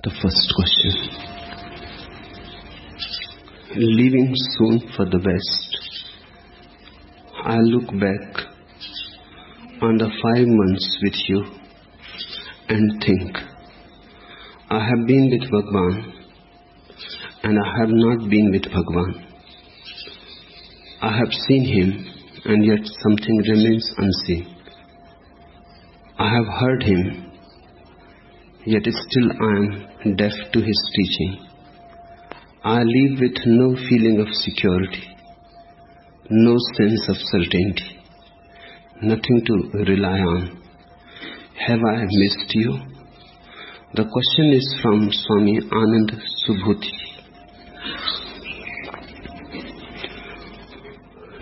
The first question. Leaving soon for the West, I look back on the 5 months with you and think, I have been with Bhagwan and I have not been with Bhagwan. I have seen him and yet something remains unseen. I have heard him, yet still I am deaf to his teaching. I live with no feeling of security, no sense of certainty, nothing to rely on. Have I missed you? The question is from Swami Anand Subhuti.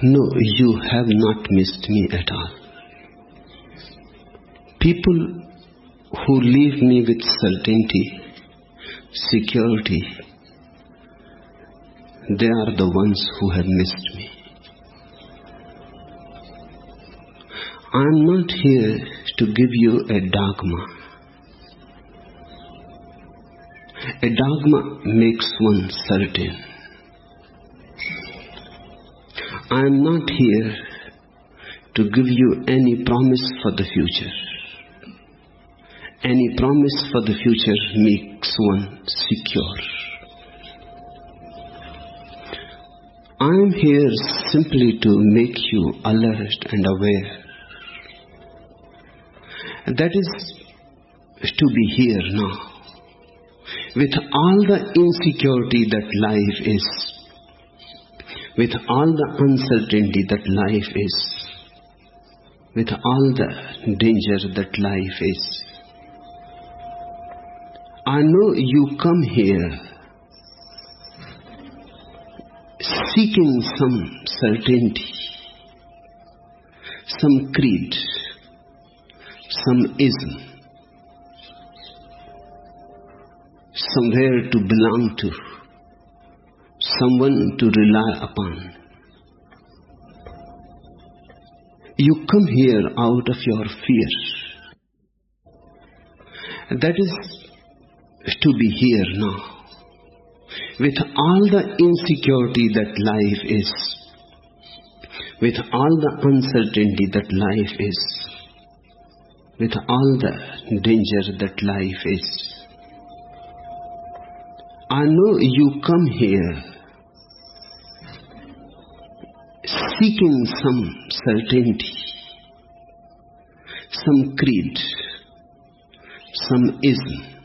No, you have not missed me at all. People who leave me with certainty, security, they are the ones who have missed me. I am not here to give you a dogma. A dogma makes one certain. I am not here to give you any promise for the future. Any promise for the future makes one secure. I am here simply to make you alert and aware. That is to be here now, with all the insecurity that life is, with all the uncertainty that life is, with all the danger that life is. I know you come here seeking some certainty, some creed, some ism, somewhere to belong to, someone to rely upon. You come here out of your fear. That is to be here now, with all the insecurity that life is, with all the uncertainty that life is, with all the danger that life is. I know you come here seeking some certainty, some creed, some ism,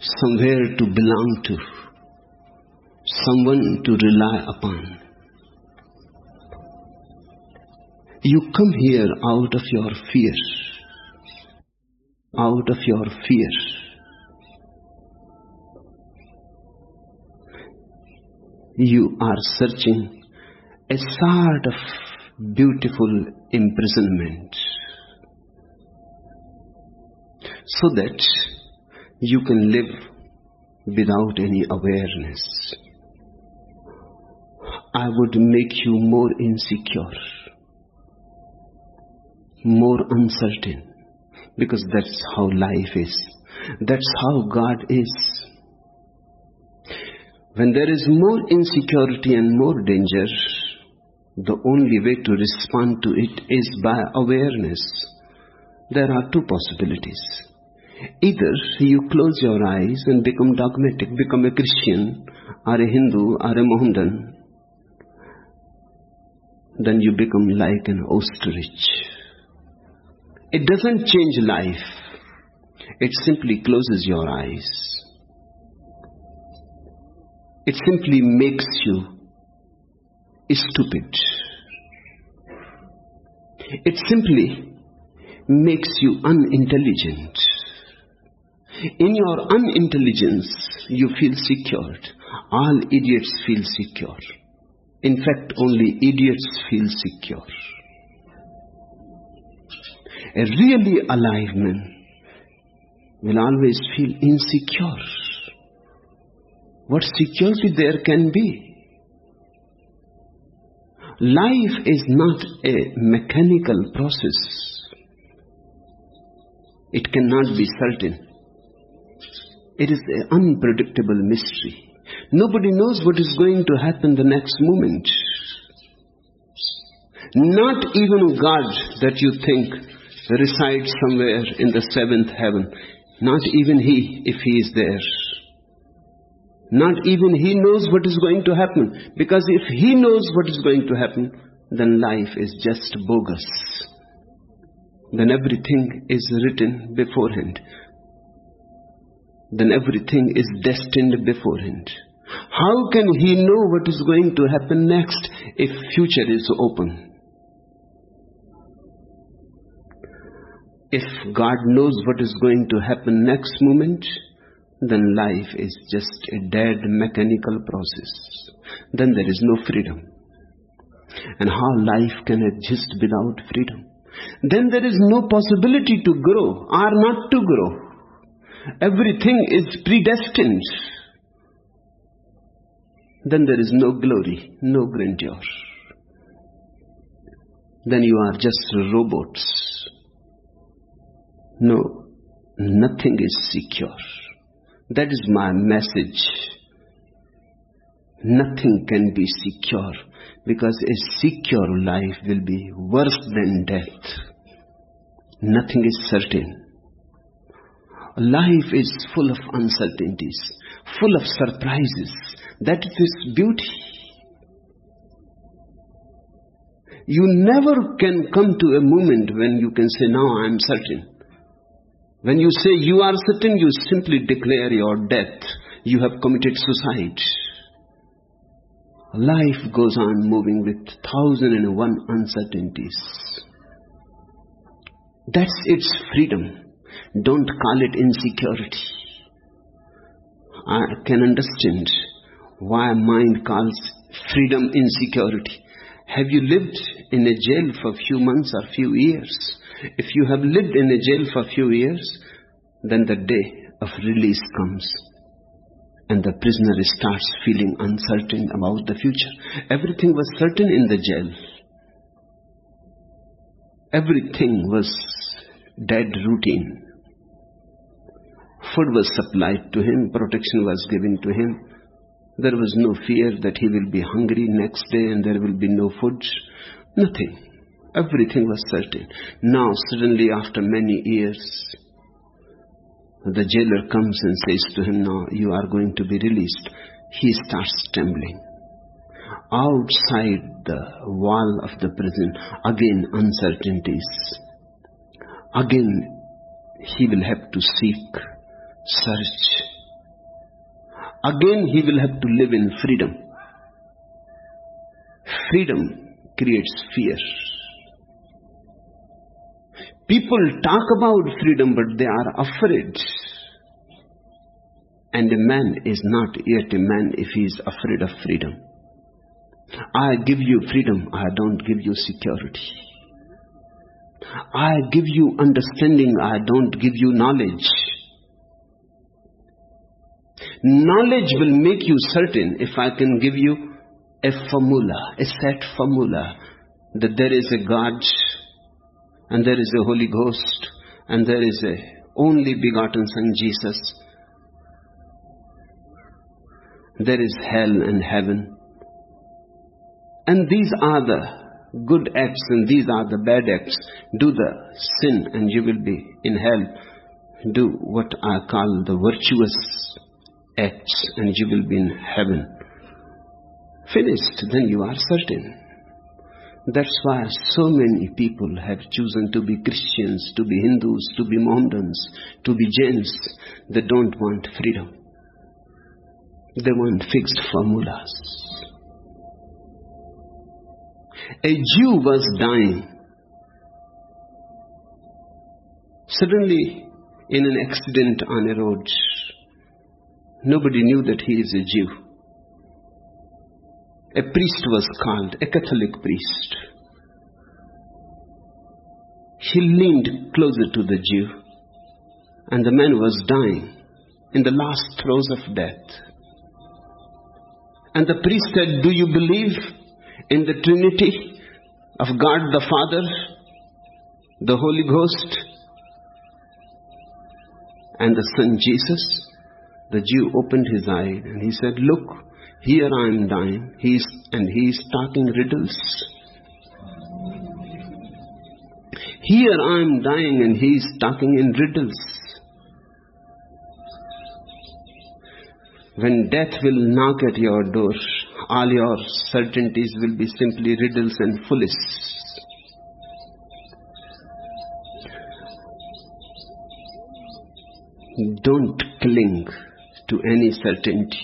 somewhere to belong to, someone to rely upon. You come here out of your fear, out of your fear. You are searching a sort of beautiful imprisonment, so that you can live without any awareness. I would make you more insecure, more uncertain, because that's how life is. That's how God is. When there is more insecurity and more danger, the only way to respond to it is by awareness. There are two possibilities. Either you close your eyes and become dogmatic, become a Christian, or a Hindu, or a Mohammedan. Then you become like an ostrich. It doesn't change life. It simply closes your eyes. It simply makes you stupid. It simply makes you unintelligent. In your unintelligence, you feel secured. All idiots feel secure. In fact, only idiots feel secure. A really alive man will always feel insecure. What security there can be? Life is not a mechanical process. It cannot be certain. It is an unpredictable mystery. Nobody knows what is going to happen the next moment. Not even God that you think resides somewhere in the seventh heaven. Not even He, if He is there. Not even He knows what is going to happen. Because if He knows what is going to happen, then life is just bogus. Then everything is written beforehand. Then everything is destined beforehand. How can He know what is going to happen next if future is open? If God knows what is going to happen next moment, then life is just a dead mechanical process. Then there is no freedom. And how life can exist without freedom? Then there is no possibility to grow or not to grow. Everything is predestined. Then there is no glory, no grandeur. Then you are just robots. No, nothing is secure. That is my message. Nothing can be secure, because a secure life will be worse than death. Nothing is certain. Life is full of uncertainties, full of surprises. That is its beauty. You never can come to a moment when you can say, now I am certain. When you say you are certain, you simply declare your death. You have committed suicide. Life goes on moving with 1,001 uncertainties. That's its freedom. Don't call it insecurity. I can understand why mind calls freedom insecurity. Have you lived in a jail for a few months or few years? If you have lived in a jail for a few years, then the day of release comes. And the prisoner starts feeling uncertain about the future. Everything was certain in the jail. Everything was dead routine. Food was supplied to him, protection was given to him. There was no fear that he will be hungry next day and there will be no food. Nothing. Everything was certain. Now suddenly, after many years, the jailer comes and says to him, now you are going to be released. He starts trembling. Outside the wall of the prison, again uncertainties. Again he will have to seek, search. Again he will have to live in freedom. Freedom creates fear. People talk about freedom, but they are afraid. And a man is not yet a man if he is afraid of freedom. I give you freedom, I don't give you security. I give you understanding, I don't give you knowledge. Knowledge will make you certain if I can give you a formula, a set formula, that there is a God, and there is a Holy Ghost, and there is a only begotten Son Jesus. There is hell and heaven. And these are the good acts and these are the bad acts. Do the sin and you will be in hell. Do what I call the virtuous acts and you will be in heaven. Finished, then you are certain. That's why so many people have chosen to be Christians, to be Hindus, to be Mohammedans, to be Jains. They don't want freedom. They want fixed formulas. A Jew was dying. Suddenly, in an accident on a road, nobody knew that he is a Jew. A priest was called, a Catholic priest. He leaned closer to the Jew, and the man was dying in the last throes of death. And the priest said, do you believe in the Trinity of God the Father, the Holy Ghost, And the son Jesus, the Jew, opened his eye and he said, look, here I am dying. He is talking riddles. Here I am dying and he is talking in riddles. When death will knock at your door, all your certainties will be simply riddles and foolish. Don't cling to any certainty.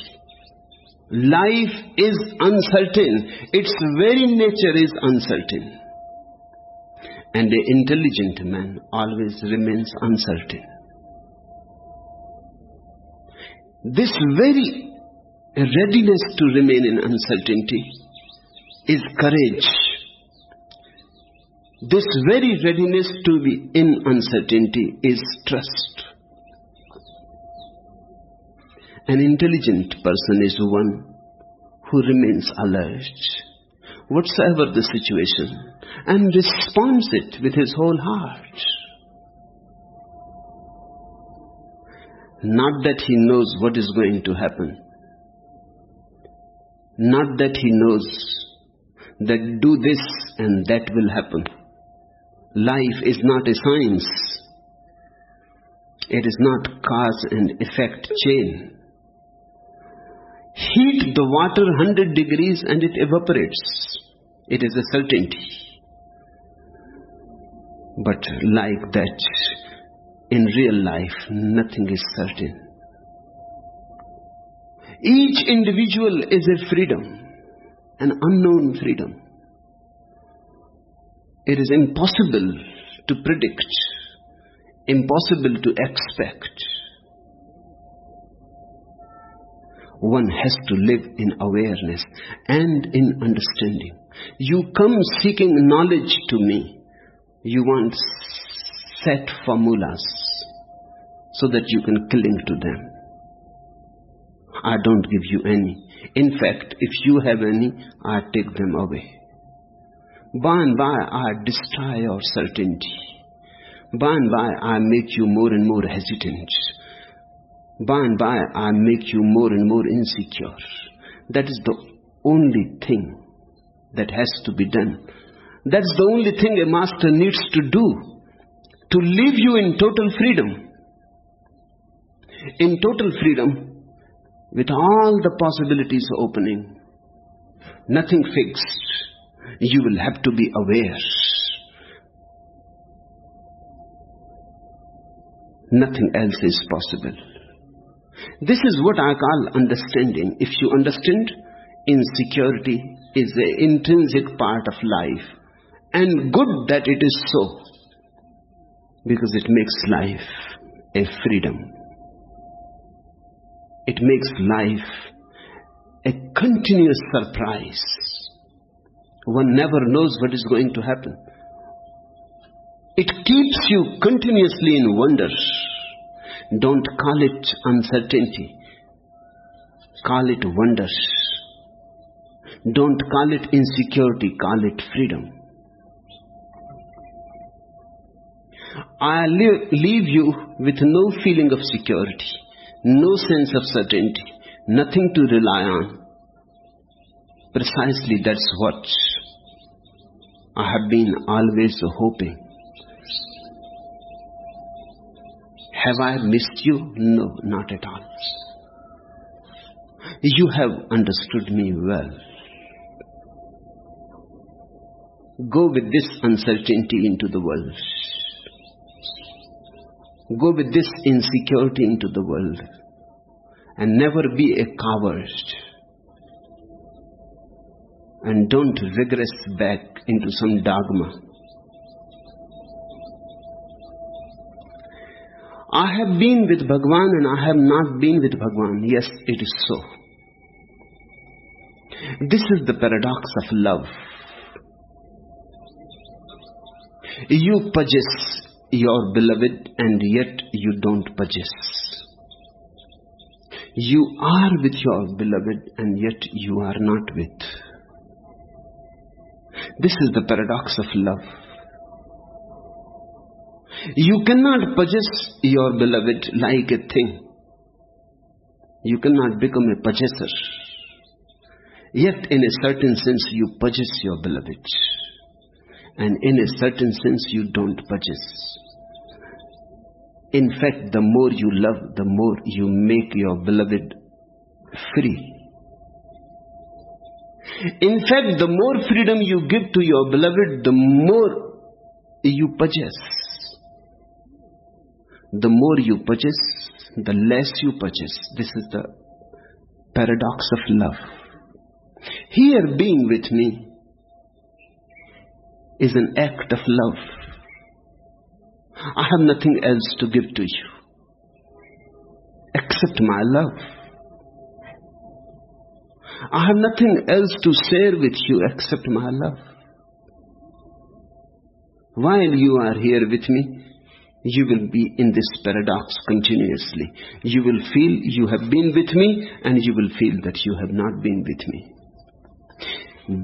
Life is uncertain. Its very nature is uncertain. And the intelligent man always remains uncertain. This very readiness to remain in uncertainty is courage. This very readiness to be in uncertainty is trust. An intelligent person is one who remains alert, whatsoever the situation, and responds it with his whole heart. Not that he knows what is going to happen. Not that he knows that do this and that will happen. Life is not a science. It is not cause and effect chain. Heat the water 100 degrees and it evaporates. It is a certainty. But like that, in real life, nothing is certain. Each individual is a freedom, an unknown freedom. It is impossible to predict, impossible to expect. One has to live in awareness and in understanding. You come seeking knowledge to me. You want set formulas so that you can cling to them. I don't give you any. In fact, if you have any, I take them away. By and by, I destroy your certainty. By and by, I make you more and more hesitant. By and by, I make you more and more insecure. That is the only thing that has to be done. That's the only thing a master needs to do, to leave you in total freedom. In total freedom, with all the possibilities opening, nothing fixed. You will have to be aware. Nothing else is possible. This is what I call understanding. If you understand, insecurity is an intrinsic part of life. And good that it is so, because it makes life a freedom. It makes life a continuous surprise. One never knows what is going to happen. It keeps you continuously in wonder. Don't call it uncertainty. Call it wonder. Don't call it insecurity. Call it freedom. I leave you with no feeling of security, no sense of certainty, nothing to rely on. Precisely that's what I have been always hoping. Have I missed you? No, not at all. You have understood me well. Go with this uncertainty into the world. Go with this insecurity into the world. And never be a coward. And don't regress back into some dogma. I have been with Bhagwan and I have not been with Bhagwan. Yes, it is so. This is the paradox of love. You possess your beloved and yet you don't possess. You are with your beloved and yet you are not with. This is the paradox of love. You cannot possess your beloved like a thing. You cannot become a possessor. Yet in a certain sense you possess your beloved. And in a certain sense you don't possess. In fact, the more you love, the more you make your beloved free. In fact, the more freedom you give to your beloved, the more you possess. The more you possess, the less you possess. This is the paradox of love. Here, being with me is an act of love. I have nothing else to give to you except my love. I have nothing else to share with you except my love. While you are here with me, you will be in this paradox continuously. You will feel you have been with me, and you will feel that you have not been with me.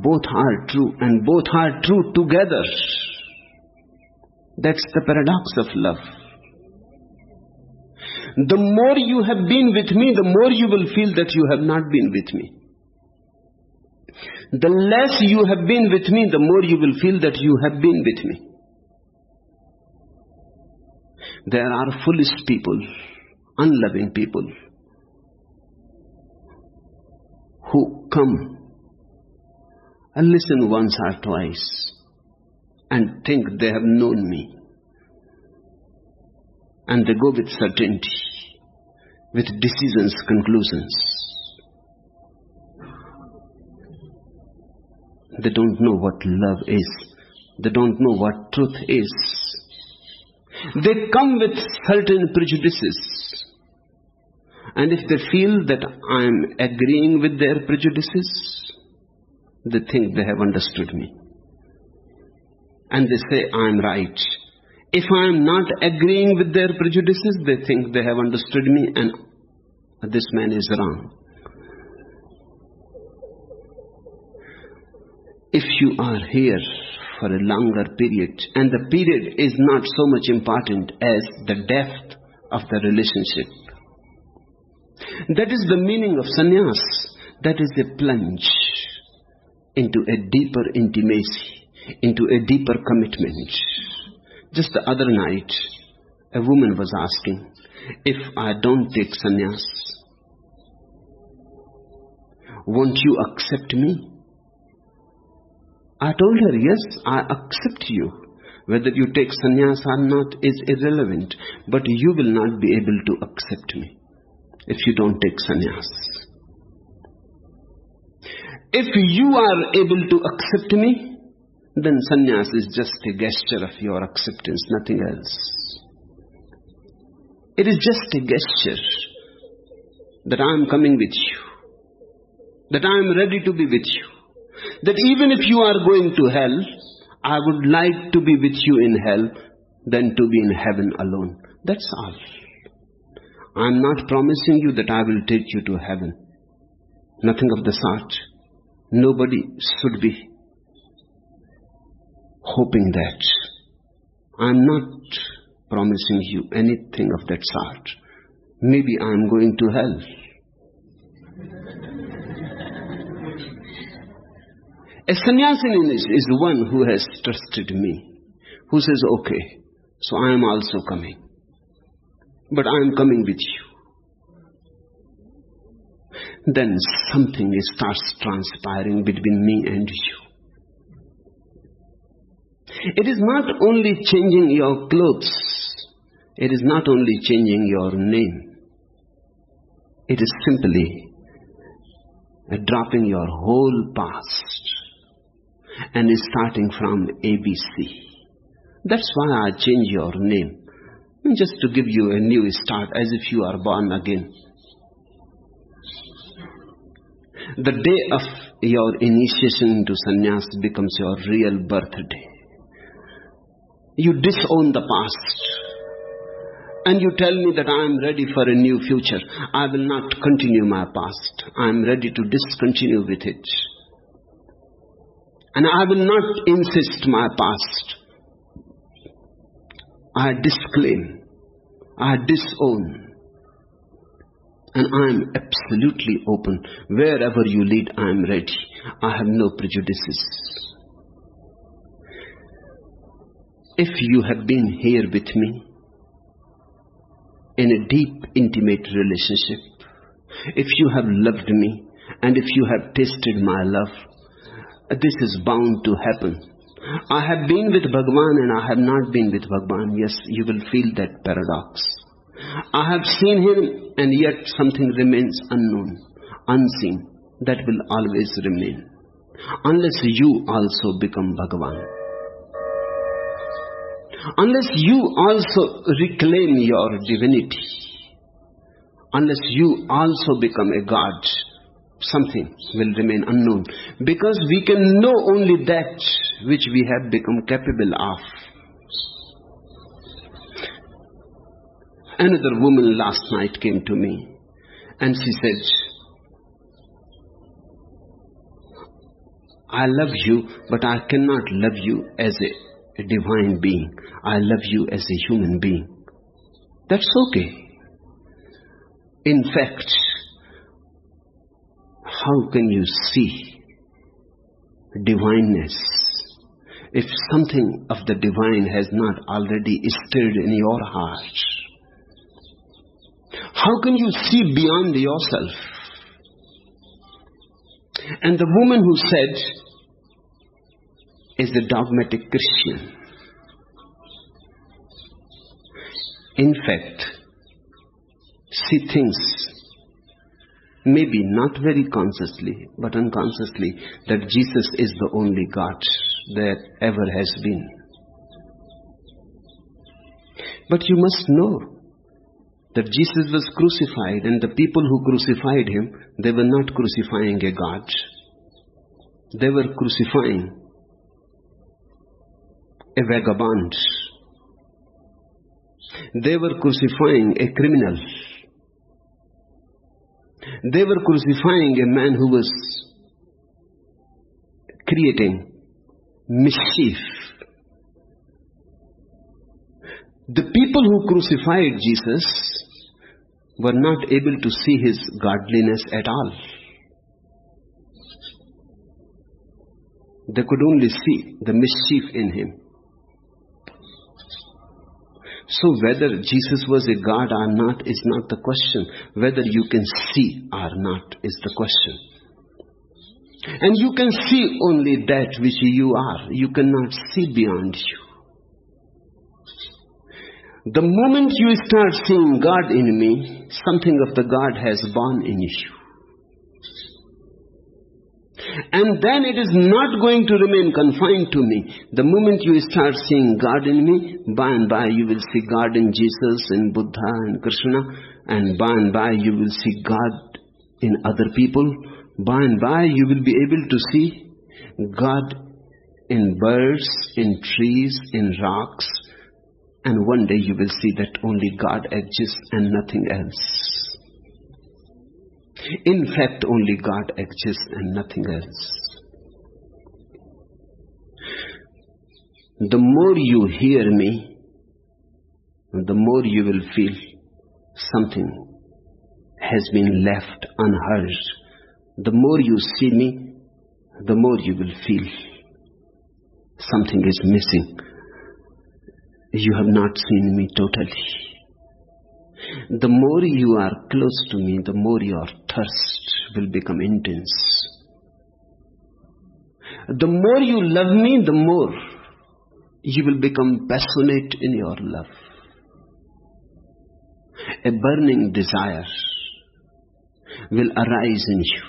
Both are true, and both are true together. That's the paradox of love. The more you have been with me, the more you will feel that you have not been with me. The less you have been with me, the more you will feel that you have been with me. There are foolish people, unloving people, who come and listen once or twice and think they have known me. And they go with certainty, with decisions, conclusions. They don't know what love is. They don't know what truth is. They come with certain prejudices. And if they feel that I am agreeing with their prejudices, they think they have understood me. And they say I am right. If I am not agreeing with their prejudices, they think they have understood me and this man is wrong. If you are here for a longer period, and the period is not so much important as the depth of the relationship, that is the meaning of sannyas. That is a plunge into a deeper intimacy, into a deeper commitment. Just the other night, a woman was asking, if I don't take sannyas, won't you accept me? I told her, yes, I accept you. Whether you take sannyas or not is irrelevant, but you will not be able to accept me if you don't take sannyas. If you are able to accept me, then sannyas is just a gesture of your acceptance, nothing else. It is just a gesture that I am coming with you, that I am ready to be with you, that even if you are going to hell, I would like to be with you in hell than to be in heaven alone. That's all. I am not promising you that I will take you to heaven. Nothing of the sort. Nobody should be hoping that. I am not promising you anything of that sort. Maybe I am going to hell. A sannyasin is one who has trusted me, who says, okay, so I am also coming. But I am coming with you. Then something starts transpiring between me and you. It is not only changing your clothes. It is not only changing your name. It is simply dropping your whole past and starting from ABC. That's why I change your name. Just to give you a new start, as if you are born again. The day of your initiation into sannyas becomes your real birthday. You disown the past. And you tell me that I am ready for a new future. I will not continue my past. I am ready to discontinue with it. And I will not insist my past. I disclaim, I disown, and I am absolutely open. Wherever you lead, I am ready. I have no prejudices. If you have been here with me in a deep, intimate relationship, if you have loved me, and if you have tasted my love, this is bound to happen. I have been with Bhagavan and I have not been with Bhagavan. Yes, you will feel that paradox. I have seen him and yet something remains unknown, unseen. That will always remain. Unless you also become Bhagavan. Unless you also reclaim your divinity. Unless you also become a God, something will remain unknown. Because we can know only that which we have become capable of. Another woman last night came to me and she said, I love you, but I cannot love you as a divine being. I love you as a human being. That's okay. In fact, how can you see divineness if something of the divine has not already stirred in your heart? How can you see beyond yourself? And the woman who said is a dogmatic Christian. In fact, she thinks, maybe not very consciously, but unconsciously, that Jesus is the only God that ever has been. But you must know that Jesus was crucified, and the people who crucified him, they were not crucifying a God. They were crucifying a vagabond. They were crucifying a criminal. They were crucifying a man who was creating mischief. The people who crucified Jesus were not able to see his godliness at all. They could only see the mischief in him. So whether Jesus was a God or not is not the question. Whether you can see or not is the question. And you can see only that which you are. You cannot see beyond you. The moment you start seeing God in me, something of the God has born in you. And then it is not going to remain confined to me. The moment you start seeing God in me, by and by you will see God in Jesus, in Buddha and Krishna. And by you will see God in other people. By and by you will be able to see God in birds, in trees, in rocks. And one day you will see that only God exists and nothing else. In fact, only God exists and nothing else. The more you hear me, the more you will feel something has been left unheard. The more you see me, the more you will feel something is missing. You have not seen me totally. The more you are close to me, the more your thirst will become intense. The more you love me, the more you will become passionate in your love. A burning desire will arise in you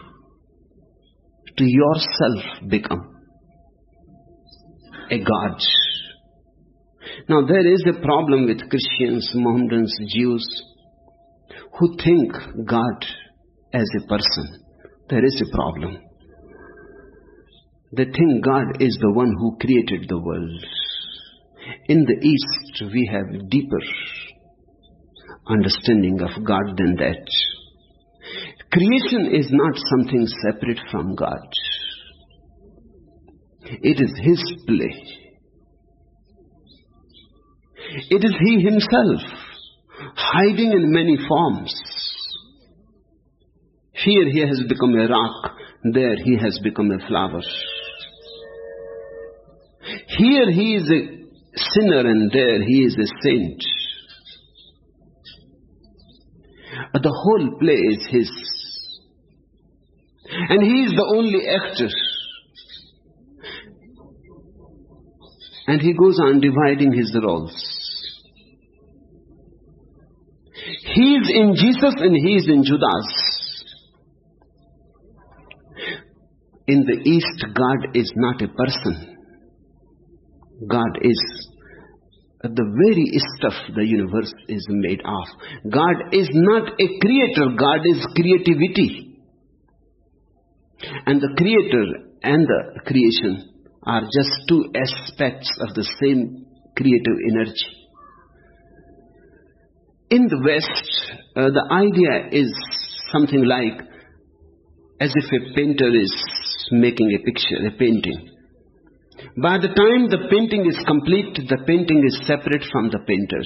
to yourself become a God. Now there is a problem with Christians, Mohammedans, Jews who think God as a person. There is a problem. They think God is the one who created the world. In the East, we have deeper understanding of God than that. Creation is not something separate from God. It is His play. It is He Himself, hiding in many forms. Here He has become a rock, there He has become a flower. Here He is a sinner and there He is a saint. The whole play is His. And He is the only actor. And He goes on dividing His roles. He is in Jesus and He is in Judas. In the East, God is not a person. God is the very stuff the universe is made of. God is not a creator, God is creativity. And the creator and the creation are just two aspects of the same creative energy. In the West, the idea is something like as if a painter is making a picture, a painting. By the time the painting is complete, the painting is separate from the painter.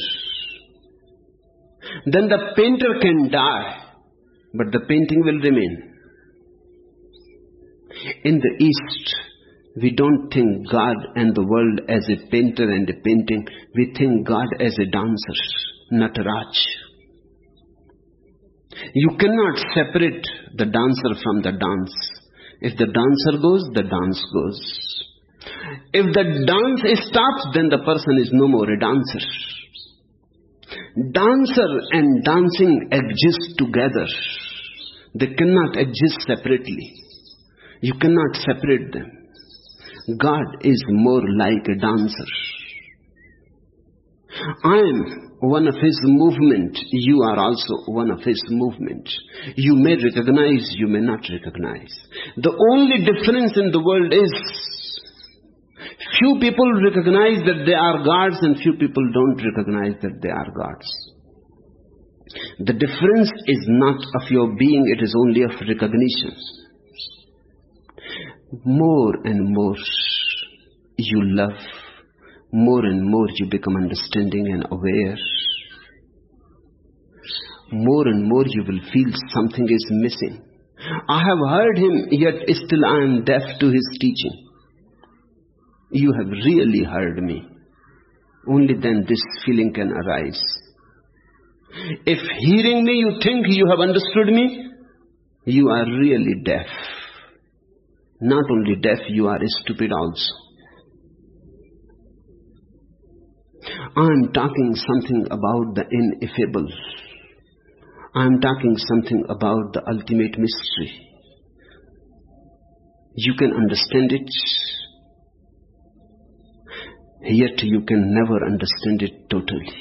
Then the painter can die, but the painting will remain. In the East, we don't think God and the world as a painter and a painting. We think God as a dancer, Nataraj. You cannot separate the dancer from the dance. If the dancer goes, the dance goes. If the dance stops, then the person is no more a dancer. Dancer and dancing exist together. They cannot exist separately. You cannot separate them. God is more like a dancer. I am one of His movement. You are also one of His movement. You may recognize, you may not recognize. The only difference in the world is few people recognize that they are gods and few people don't recognize that they are gods. The difference is not of your being, it is only of recognition. More and more you love, more and more you become understanding and aware. More and more you will feel something is missing. I have heard Him, yet still I am deaf to His teaching. You have really heard me. Only then this feeling can arise. If hearing me you think you have understood me, you are really deaf. Not only deaf, you are stupid also. I am talking something about the ineffable. I am talking something about the ultimate mystery. You can understand it, yet you can never understand it totally.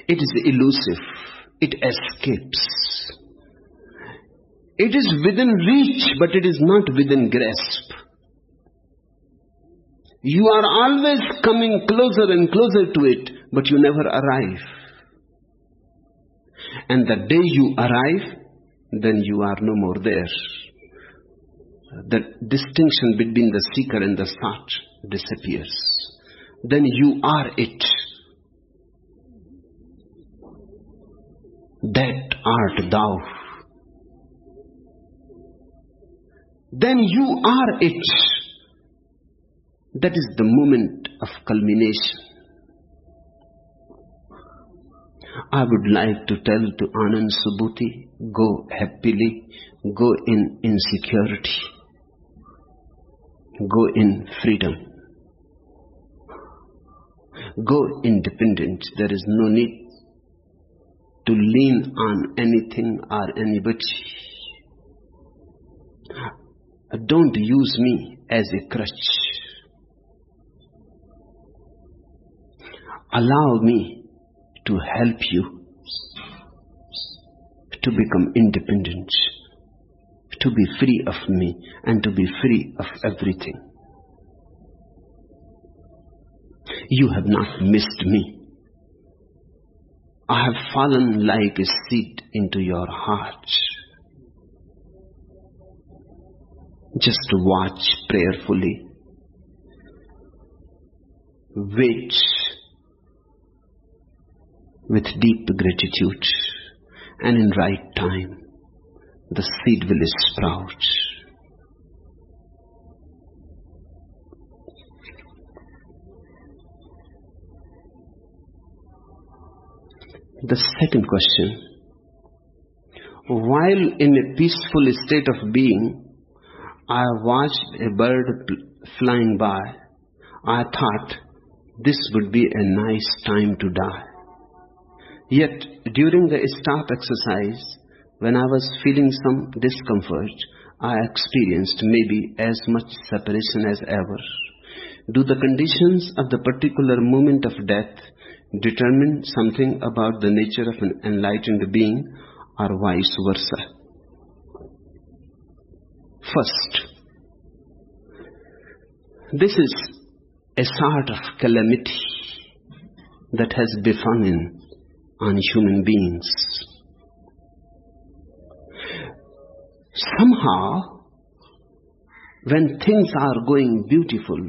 It is elusive. It escapes. It is within reach, but it is not within grasp. You are always coming closer and closer to it, but you never arrive. And the day you arrive, then you are no more there. The distinction between the seeker and the sought disappears. Then you are it. That art thou. Then you are it. That is the moment of culmination. I would like to tell to Anand Subhuti, go happily, go in insecurity, go in freedom, go independent. There is no need to lean on anything or anybody. Don't use me as a crutch. Allow me to help you to become independent, to be free of me and to be free of everything. You have not missed me. I have fallen like a seed into your heart. Just watch prayerfully. wait with deep gratitude, and in right time the seed will sprout. The second question: while in a peaceful state of being, I watched a bird flying by. I thought this would be a nice time to die. Yet during the start exercise, when I was feeling some discomfort, I experienced maybe as much separation as ever. Do the conditions of the particular moment of death determine something about the nature of an enlightened being, or vice versa? First, this is a sort of calamity that has befallen on human beings. Somehow, when things are going beautiful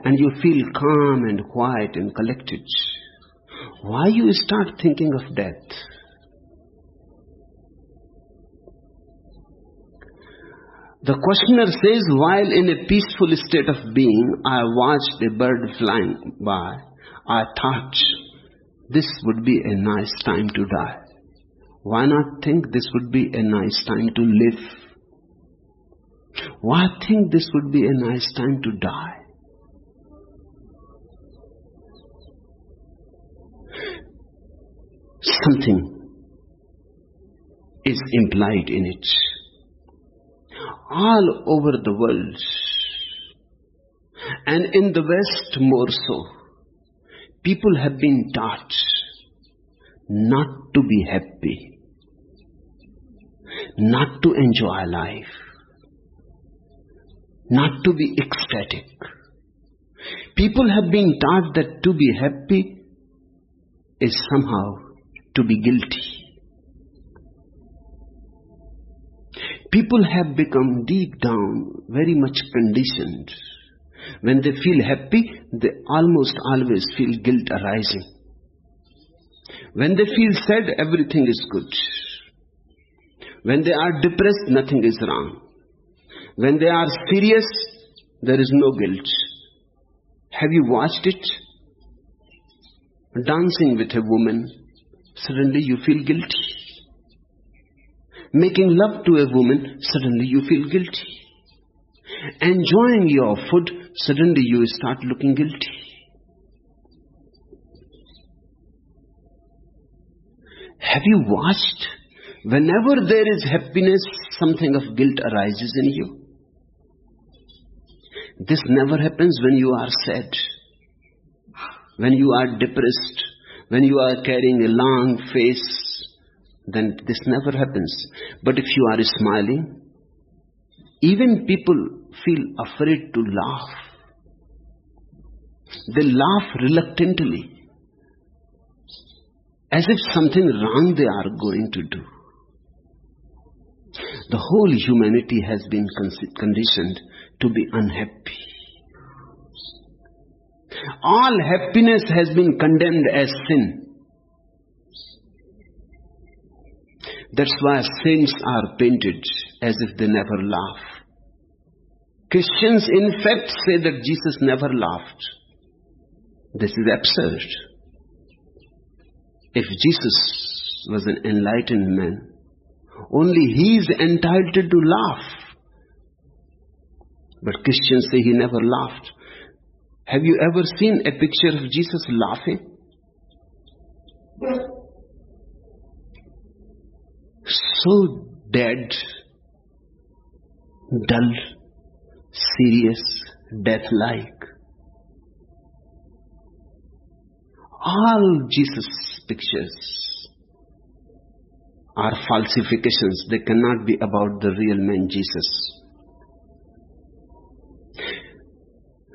and you feel calm and quiet and collected, why you start thinking of death? The questioner says, while in a peaceful state of being, I watched a bird flying by. I thought this would be a nice time to die. Why not think this would be a nice time to live? Why think this would be a nice time to die? Something is implied in it. All over the world, and in the West more so, people have been taught not to be happy, not to enjoy life, not to be ecstatic. People have been taught that to be happy is somehow to be guilty. People have become deep down very much conditioned. When they feel happy, they almost always feel guilt arising. When they feel sad, everything is good. When they are depressed, nothing is wrong. When they are serious, there is no guilt. Have you watched it? Dancing with a woman, suddenly you feel guilty. Making love to a woman, suddenly you feel guilty. Enjoying your food, suddenly you start looking guilty. Have you watched? Whenever there is happiness, something of guilt arises in you. This never happens when you are sad, when you are depressed, when you are carrying a long face. Then this never happens. But if you are smiling, even people feel afraid to laugh. They laugh reluctantly, as if something wrong they are going to do. The whole humanity has been conditioned to be unhappy. All happiness has been condemned as sin. That's why saints are painted as if they never laugh. Christians, in fact, say that Jesus never laughed. This is absurd. If Jesus was an enlightened man, only he is entitled to laugh. But Christians say he never laughed. Have you ever seen a picture of Jesus laughing? So dead, dull, serious, death-like. All Jesus' pictures are falsifications. They cannot be about the real man Jesus.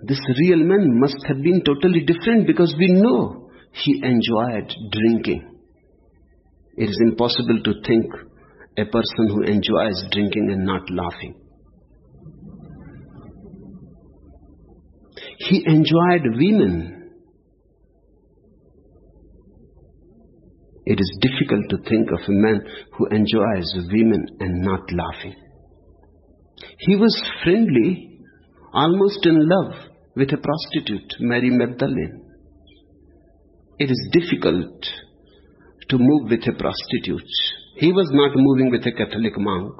This real man must have been totally different, because we know he enjoyed drinking. It is impossible to think a person who enjoys drinking and not laughing. He enjoyed women. It is difficult to think of a man who enjoys women and not laughing. He was friendly, almost in love with a prostitute, Mary Magdalene. It is difficult to move with a prostitute. He was not moving with a Catholic monk,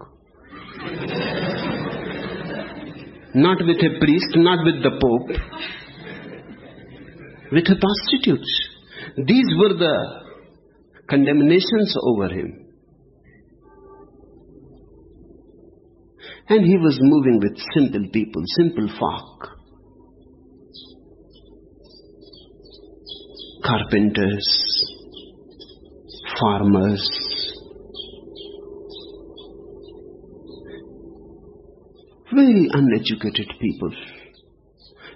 not with a priest, not with the Pope, with a prostitute. These were the condemnations over him. And he was moving with simple people, simple folk. Carpenters, farmers, very uneducated people.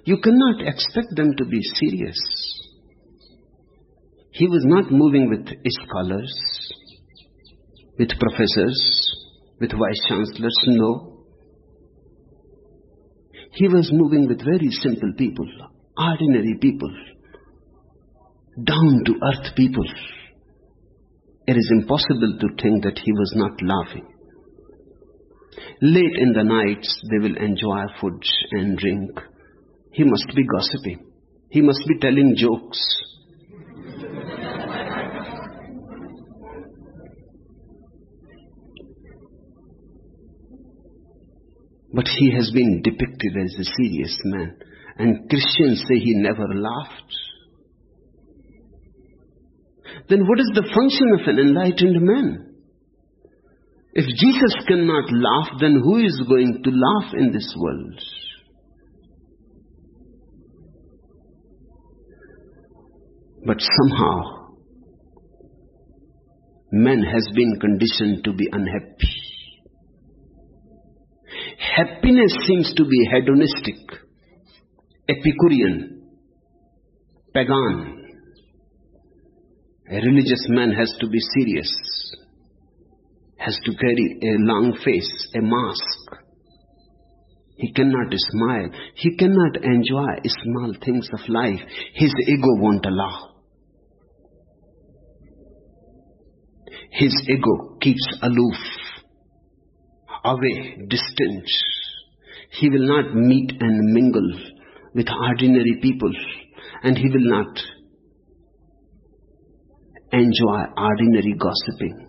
You cannot expect them to be serious. He was not moving with scholars, with professors, with vice chancellors, no. He was moving with very simple people, ordinary people, down to earth people. It is impossible to think that he was not laughing. Late in the nights, they will enjoy food and drink. He must be gossiping. He must be telling jokes. But he has been depicted as a serious man, and Christians say he never laughed. Then what is the function of an enlightened man? If Jesus cannot laugh, then who is going to laugh in this world? But somehow, man has been conditioned to be unhappy. Happiness seems to be hedonistic, Epicurean, pagan. A religious man has to be serious, has to carry a long face, a mask. He cannot smile. He cannot enjoy small things of life. His ego won't allow. His ego keeps aloof, away, distant. He will not meet and mingle with ordinary people, and he will not enjoy ordinary gossiping.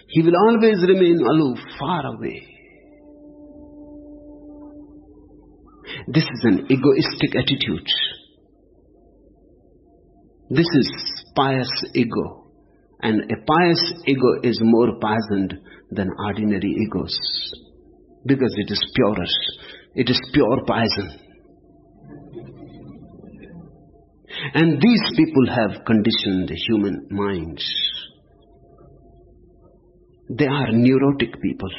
He will always remain aloof, far away. This is an egoistic attitude. This is pious ego. And a pious ego is more poisoned than ordinary egos, because it is purer. It is pure poison. And these people have conditioned the human minds. They are neurotic people.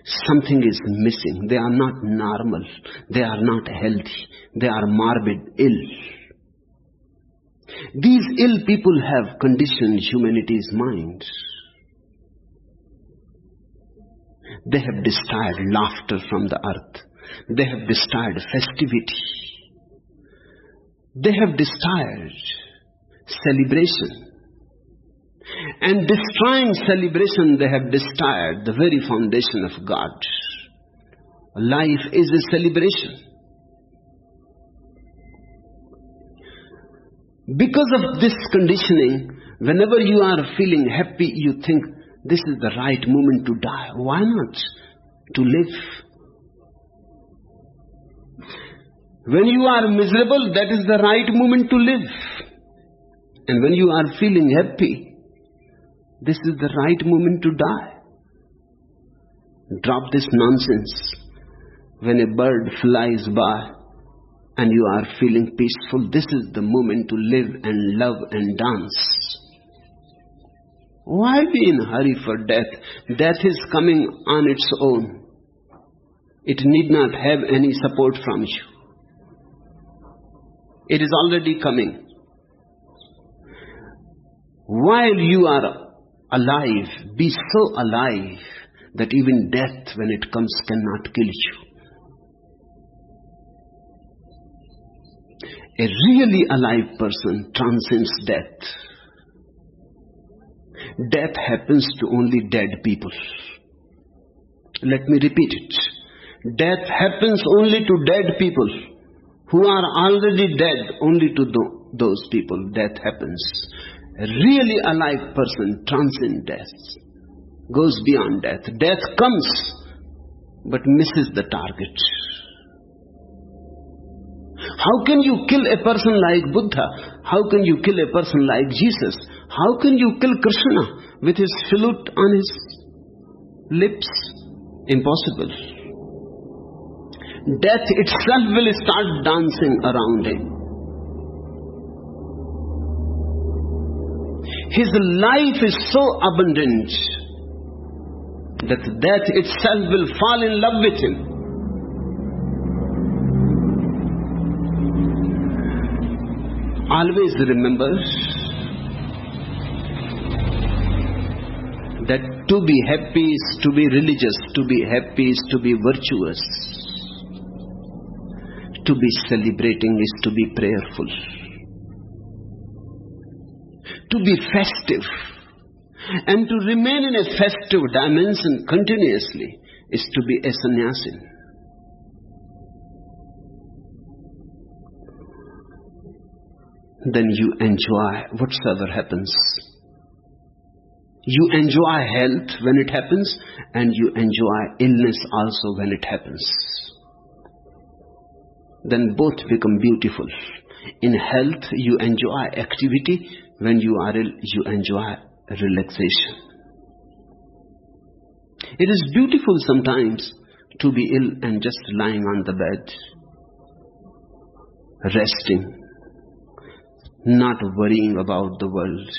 Something is missing. They are not normal. They are not healthy. They are morbid, ill. These ill people have conditioned humanity's minds. They have desired laughter from the earth. They have desired festivity. They have desired celebration. And destroying celebration, they have desired the very foundation of God. Life is a celebration. Because of this conditioning, whenever you are feeling happy, you think this is the right moment to die. Why not to live? When you are miserable, that is the right moment to live. And when you are feeling happy, this is the right moment to die. Drop this nonsense. When a bird flies by and you are feeling peaceful, this is the moment to live and love and dance. Why be in a hurry for death? Death is coming on its own. It need not have any support from you. It is already coming. While you are alive, be so alive that even death, when it comes, cannot kill you. A really alive person transcends death. Death happens to only dead people. Let me repeat it. Death happens only to dead people. Who are already dead, only to those people death happens. A really alive person transcends death, goes beyond death. Death comes, but misses the target. How can you kill a person like Buddha? How can you kill a person like Jesus? How can you kill Krishna with his flute on his lips? Impossible. Death itself will start dancing around him. His life is so abundant that death itself will fall in love with him. Always remember that to be happy is to be religious, to be happy is to be virtuous, to be celebrating is to be prayerful, to be festive and to remain in a festive dimension continuously is to be a sannyasin. Then you enjoy whatsoever happens. You enjoy health when it happens, and you enjoy illness also when it happens. Then both become beautiful. In health, you enjoy activity. When you are ill, you enjoy relaxation. It is beautiful sometimes to be ill and just lying on the bed, resting, not worrying about the world,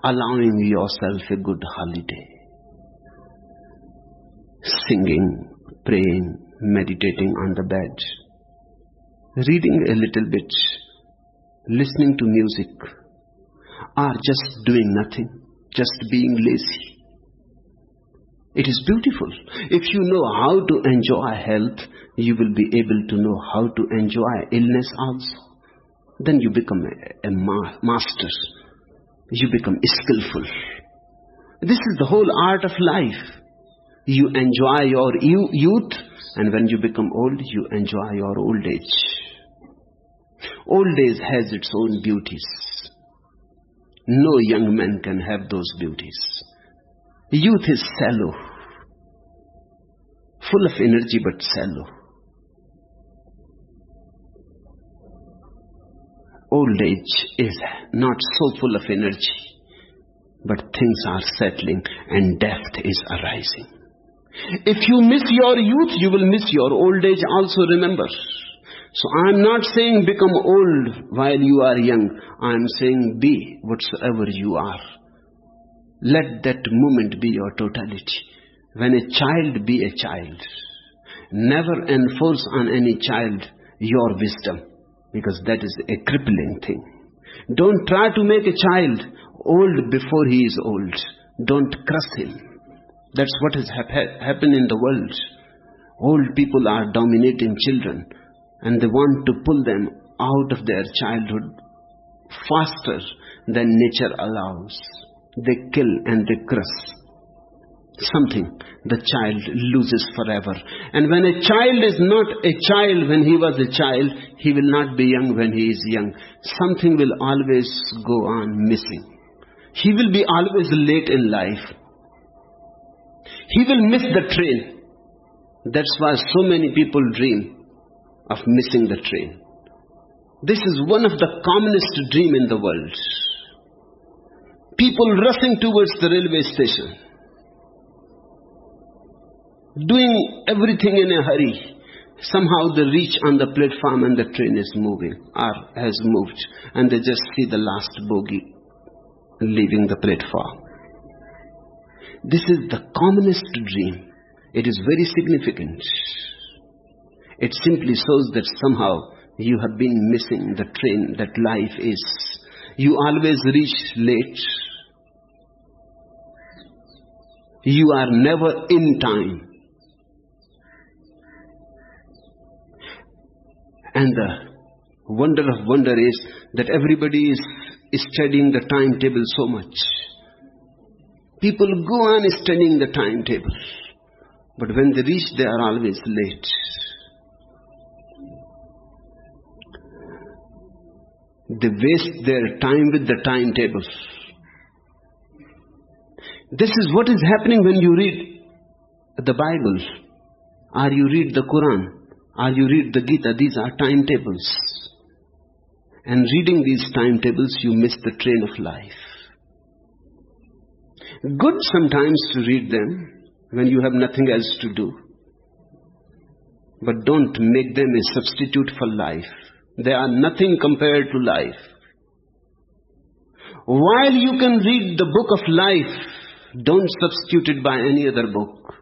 allowing yourself a good holiday, singing, praying, meditating on the bed, reading a little bit, listening to music, or just doing nothing, just being lazy. It is beautiful. If you know how to enjoy health, you will be able to know how to enjoy illness also. Then you become a master. You become skillful. This is the whole art of life. You enjoy your youth, and when you become old, you enjoy your old age. Old age has its own beauties. No young man can have those beauties. Youth is shallow, full of energy but shallow. Old age is not so full of energy, but things are settling and death is arising. If you miss your youth, you will miss your old age also, remember. So I am not saying become old while you are young. I am saying be whatsoever you are. Let that moment be your totality. When a child, be a child. Never enforce on any child your wisdom, because that is a crippling thing. Don't try to make a child old before he is old. Don't crush him. That's what has happened in the world. Old people are dominating children, and they want to pull them out of their childhood faster than nature allows. They kill and they crush something the child loses forever. And when a child is not a child when he was a child, he will not be young when he is young. Something will always go on missing. He will be always late in life. He will miss the train. That's why so many people dream of missing the train. This is one of the commonest dream in the world. People rushing towards the railway station, doing everything in a hurry. Somehow they reach on the platform and the train is moving or has moved, and they just see the last bogie leaving the platform. This is the commonest dream. It is very significant. It simply shows that somehow you have been missing the train that life is. You always reach late. You are never in time. And the wonder of wonder is that everybody is studying the timetable so much. People go on studying the timetable, but when they reach, they are always late. They waste their time with the timetable. This is what is happening when you read the Bible, or you read the Quran, or you read the Gita. These are timetables. And reading these timetables, you miss the train of life. Good sometimes to read them when you have nothing else to do. But don't make them a substitute for life. They are nothing compared to life. While you can read the book of life, don't substitute it by any other book.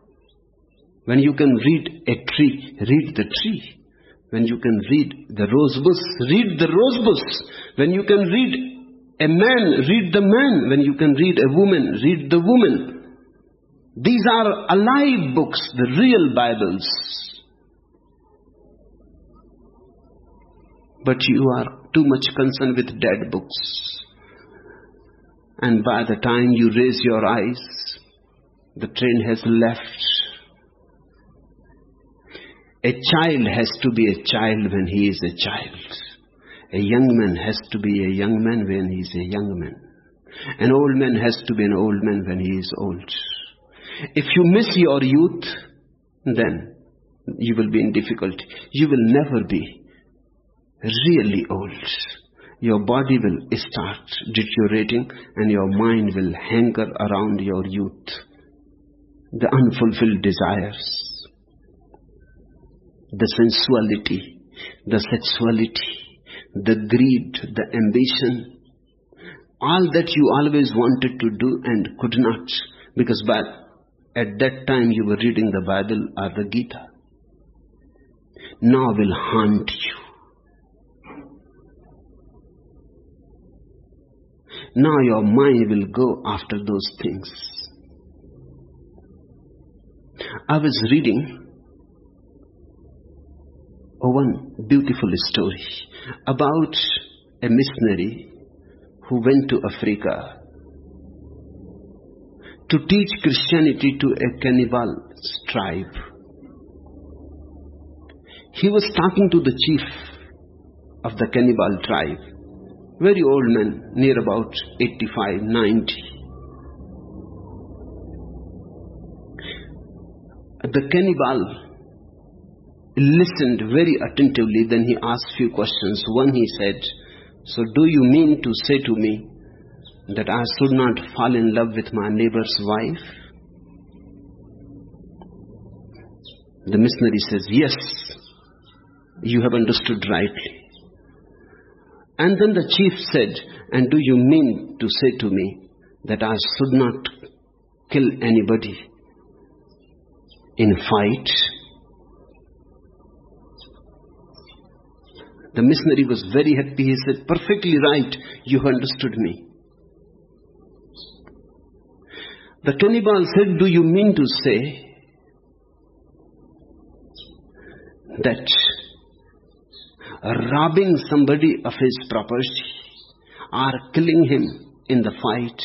When you can read a tree, read the tree. When you can read the rose bush, read the rose bush. When you can read a man, read the man. When you can read a woman, read the woman. These are alive books, the real Bibles. But you are too much concerned with dead books. And by the time you raise your eyes, the train has left. A child has to be a child when he is a child. A young man has to be a young man when he is a young man. An old man has to be an old man when he is old. If you miss your youth, then you will be in difficulty. You will never be really old. Your body will start deteriorating and your mind will hanker around your youth. The unfulfilled desires, the sensuality, the sexuality, the greed, the ambition, all that you always wanted to do and could not, because at that time you were reading the Bible or the Gita, now will haunt you. Now your mind will go after those things. I was reading one beautiful story about a missionary who went to Africa to teach Christianity to a cannibal tribe. He was talking to the chief of the cannibal tribe, very old man, near about 85, 90. The cannibal listened very attentively, then he asked few questions. One, he said, "So do you mean to say to me that I should not fall in love with my neighbor's wife?" The missionary says, "Yes, you have understood rightly." And then the chief said, "And do you mean to say to me that I should not kill anybody in fight?" The missionary was very happy. He said, "Perfectly right, you understood me." The cannibal said, "Do you mean to say that robbing somebody of his property or killing him in the fight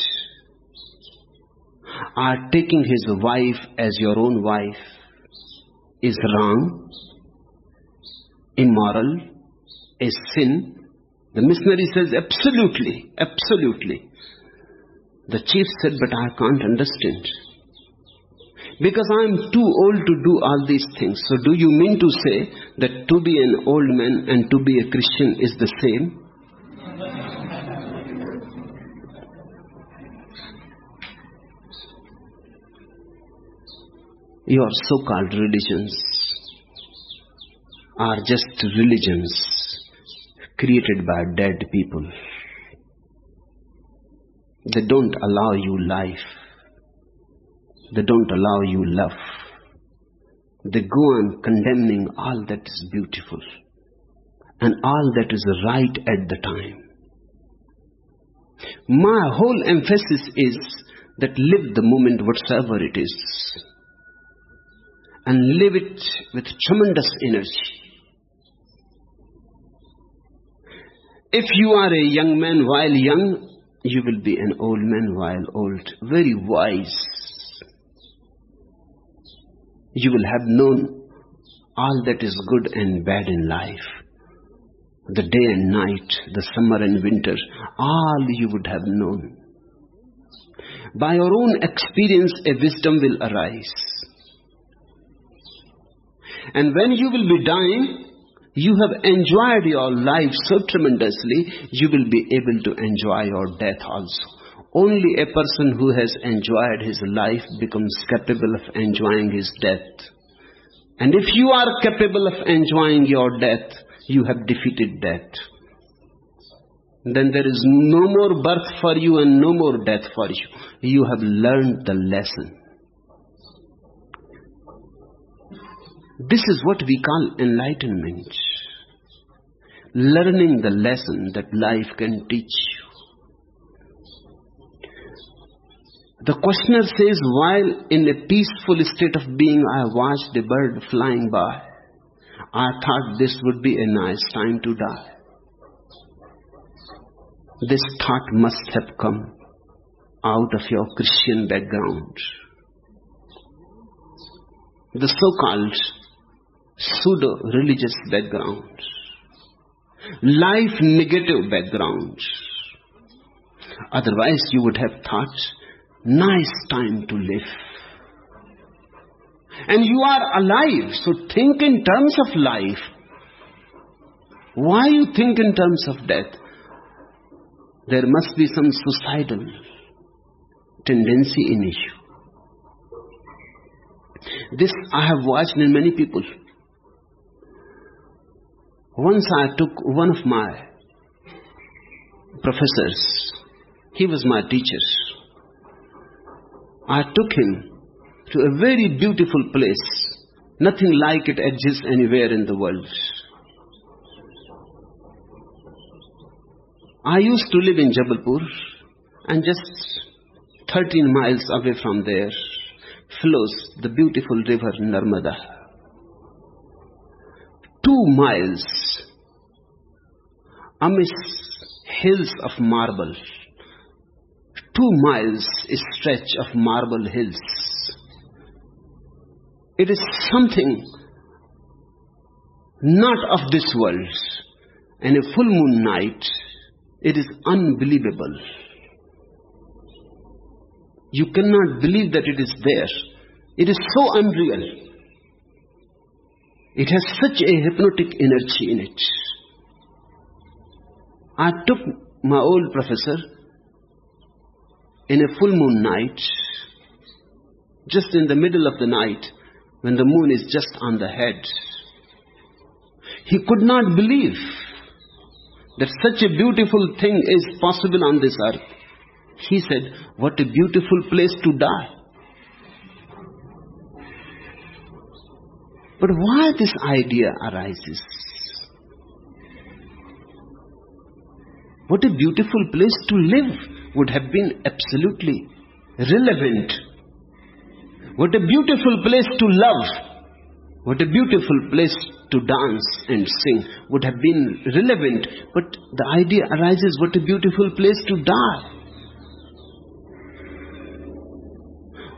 or taking his wife as your own wife is wrong, immoral, a sin?" The missionary says, "Absolutely, absolutely." The chief said, "But I can't understand, because I am too old to do all these things. So do you mean to say that to be an old man and to be a Christian is the same?" Your so-called religions are just religions created by dead people. They don't allow you life. They don't allow you love. They go on condemning all that is beautiful and all that is right at the time. My whole emphasis is that live the moment whatsoever it is, and live it with tremendous energy. If you are a young man while young, you will be an old man while old, very wise. You will have known all that is good and bad in life. The day and night, the summer and winter, all you would have known. By your own experience, a wisdom will arise. And when you will be dying, you have enjoyed your life so tremendously, you will be able to enjoy your death also. Only a person who has enjoyed his life becomes capable of enjoying his death. And if you are capable of enjoying your death, you have defeated death. Then there is no more birth for you and no more death for you. You have learned the lesson. This is what we call enlightenment. Learning the lesson that life can teach you. The questioner says, while in a peaceful state of being, I watched a bird flying by. I thought this would be a nice time to die. This thought must have come out of your Christian background. The so-called pseudo-religious background. Life-negative background. Otherwise you would have thought, nice time to live. And you are alive, so think in terms of life. Why you think in terms of death? There must be some suicidal tendency in you. This I have watched in many people. Once I took one of my professors. He was my teacher. I took him to a very beautiful place. Nothing like it exists anywhere in the world. I used to live in Jabalpur, and just 13 miles away from there flows the beautiful river Narmada. 2 miles amidst hills of marble. 2 miles stretch of marble hills. It is something not of this world. And a full moon night, it is unbelievable. You cannot believe that it is there. It is so unreal. It has such a hypnotic energy in it. I took my old professor in a full moon night, just in the middle of the night, when the moon is just on the head. He could not believe that such a beautiful thing is possible on this earth. He said, what a beautiful place to die. But why this idea arises? What a beautiful place to live would have been absolutely relevant. What a beautiful place to love. What a beautiful place to dance and sing would have been relevant. But the idea arises, what a beautiful place to die.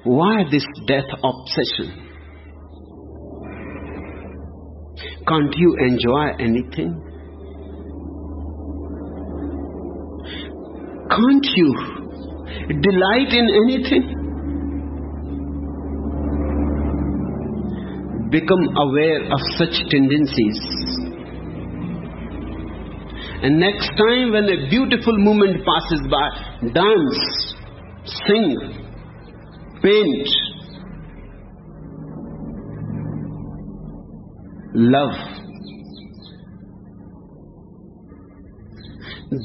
Why this death obsession? Can't you enjoy anything? Can't you delight in anything? Become aware of such tendencies. And next time when a beautiful moment passes by, dance, sing, paint, love.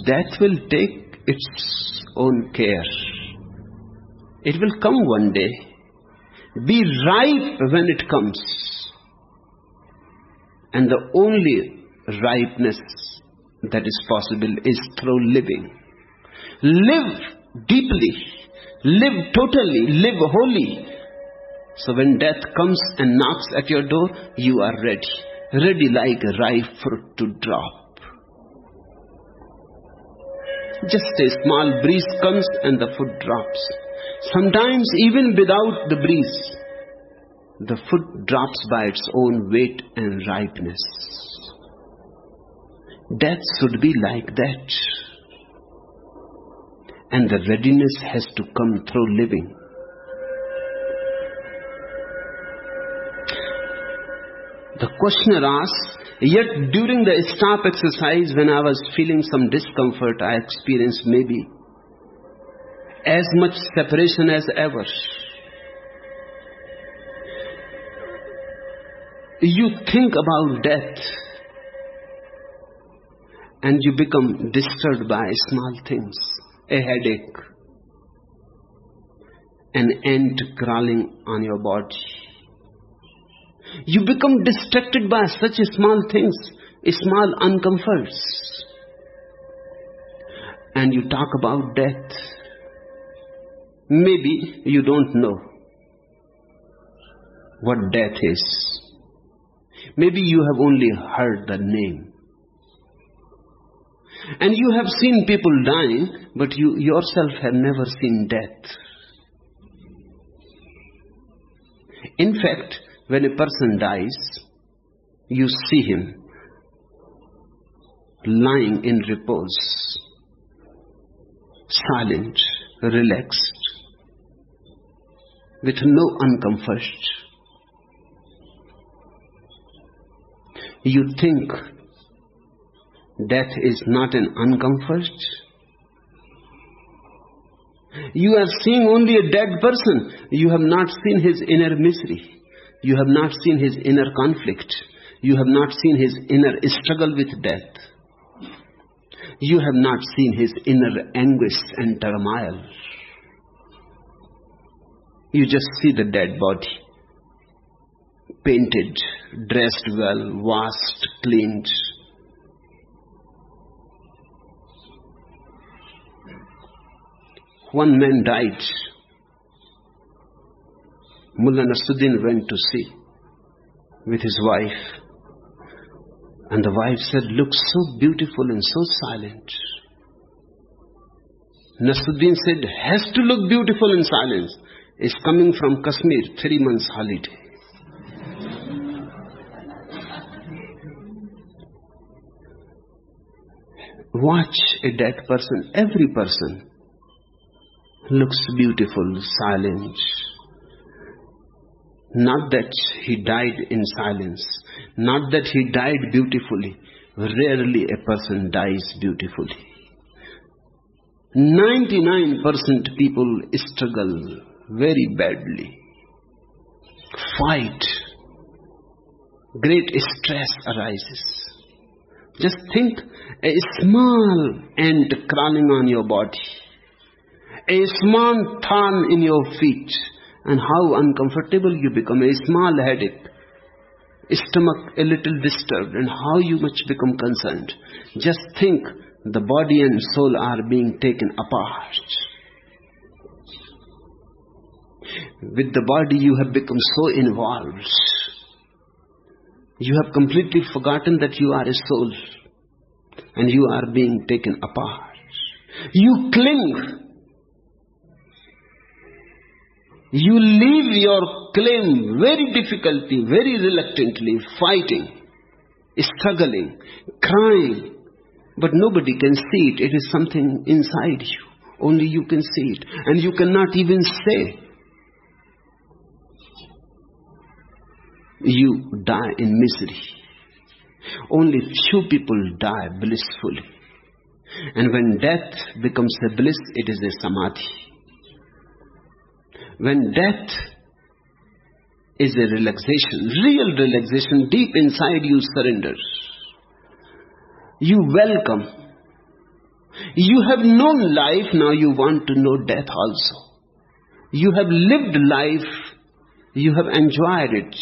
That will take its own care. It will come one day. Be ripe when it comes. And the only ripeness that is possible is through living. Live deeply. Live totally. Live wholly. So when death comes and knocks at your door, you are ready. Ready like a ripe fruit to drop. Just a small breeze comes and the foot drops. Sometimes even without the breeze, the foot drops by its own weight and ripeness. Death should be like that. And the readiness has to come through living. The questioner asks, yet during the stop exercise when I was feeling some discomfort, I experienced maybe as much separation as ever. You think about death and you become disturbed by small things. A headache, an ant crawling on your body. You become distracted by such small things, small uncomforts. And you talk about death. Maybe you don't know what death is. Maybe you have only heard the name. And you have seen people dying, but you yourself have never seen death. In fact, when a person dies, you see him lying in repose, silent, relaxed, with no uncomfort. You think death is not an uncomfort? You are seeing only a dead person. You have not seen his inner misery. You have not seen his inner conflict. You have not seen his inner struggle with death. You have not seen his inner anguish and turmoil. You just see the dead body, painted, dressed well, washed, cleaned. One man died. Mullah Nasruddin went to see with his wife. And the wife said, looks so beautiful and so silent. Nasruddin said, has to look beautiful in silence. Is coming from Kashmir, 3 months holiday. Watch a dead person. Every person looks beautiful, silent. Not that he died in silence. Not that he died beautifully. Rarely a person dies beautifully. 99% people struggle very badly. Fight. Great stress arises. Just think, a small ant crawling on your body. A small thorn in your feet. And how uncomfortable you become. A small headache. Stomach a little disturbed. And how you much become concerned. Just think, the body and soul are being taken apart. With the body you have become so involved. You have completely forgotten that you are a soul. And you are being taken apart. You cling. You leave your claim very difficultly, very reluctantly, fighting, struggling, crying. But nobody can see it. It is something inside you. Only you can see it. And you cannot even say. You die in misery. Only few people die blissfully. And when death becomes a bliss, it is a samadhi. When death is a relaxation, real relaxation, deep inside you surrender. You welcome. You have known life, now you want to know death also. You have lived life, you have enjoyed it.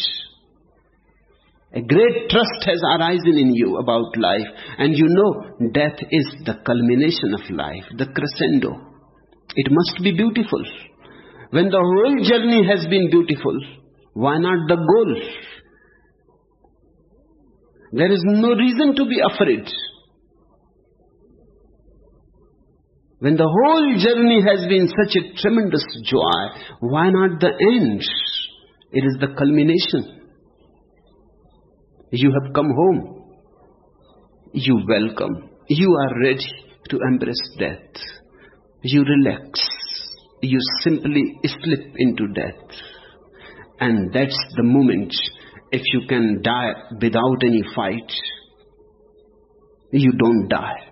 A great trust has arisen in you about life, and you know death is the culmination of life, the crescendo. It must be beautiful. When the whole journey has been beautiful, why not the goal? There is no reason to be afraid. When the whole journey has been such a tremendous joy, why not the end? It is the culmination. You have come home. You welcome. You are ready to embrace death. You relax. You simply slip into death. And that's the moment. If you can die without any fight, you don't die.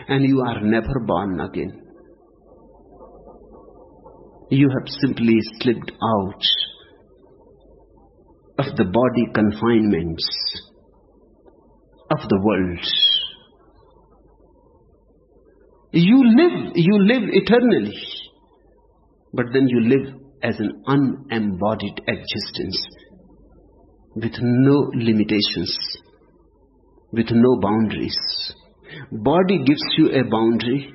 And you are never born again. You have simply slipped out of the body confinements of the world. You live eternally, but then you live as an unembodied existence with no limitations, with no boundaries. Body gives you a boundary.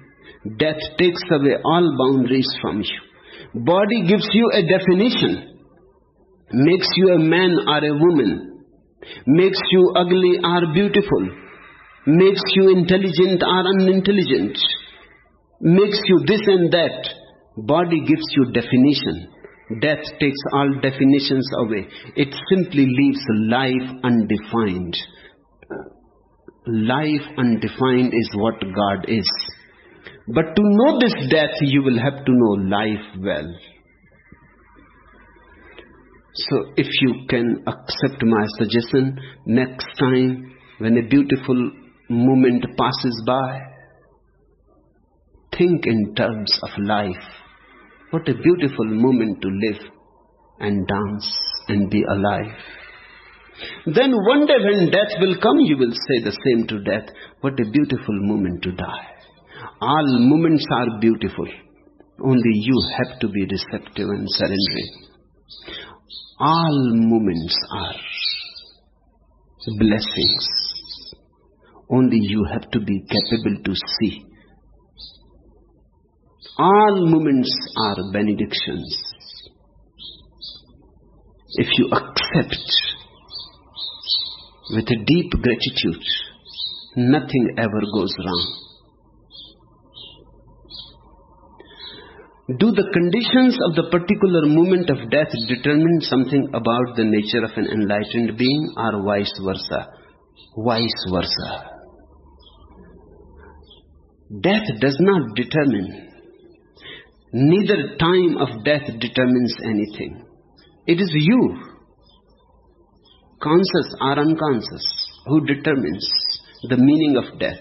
Death takes away all boundaries from you. Body gives you a definition, makes you a man or a woman, makes you ugly or beautiful, makes you intelligent or unintelligent, makes you this and that. Body gives you definition. Death takes all definitions away. It simply leaves life undefined. Life undefined is what God is. But to know this death, you will have to know life well. So if you can accept my suggestion, next time when a beautiful moment passes by, think in terms of life. What a beautiful moment to live and dance and be alive. Then one day when death will come, you will say the same to death. What a beautiful moment to die. All moments are beautiful. Only you have to be receptive and surrendering. All moments are blessings. Only you have to be capable to see. All moments are benedictions. If you accept with a deep gratitude, nothing ever goes wrong. Do the conditions of the particular moment of death determine something about the nature of an enlightened being, or vice versa? Vice versa. Death does not determine. Neither time of death determines anything. It is you, conscious or unconscious, who determines the meaning of death.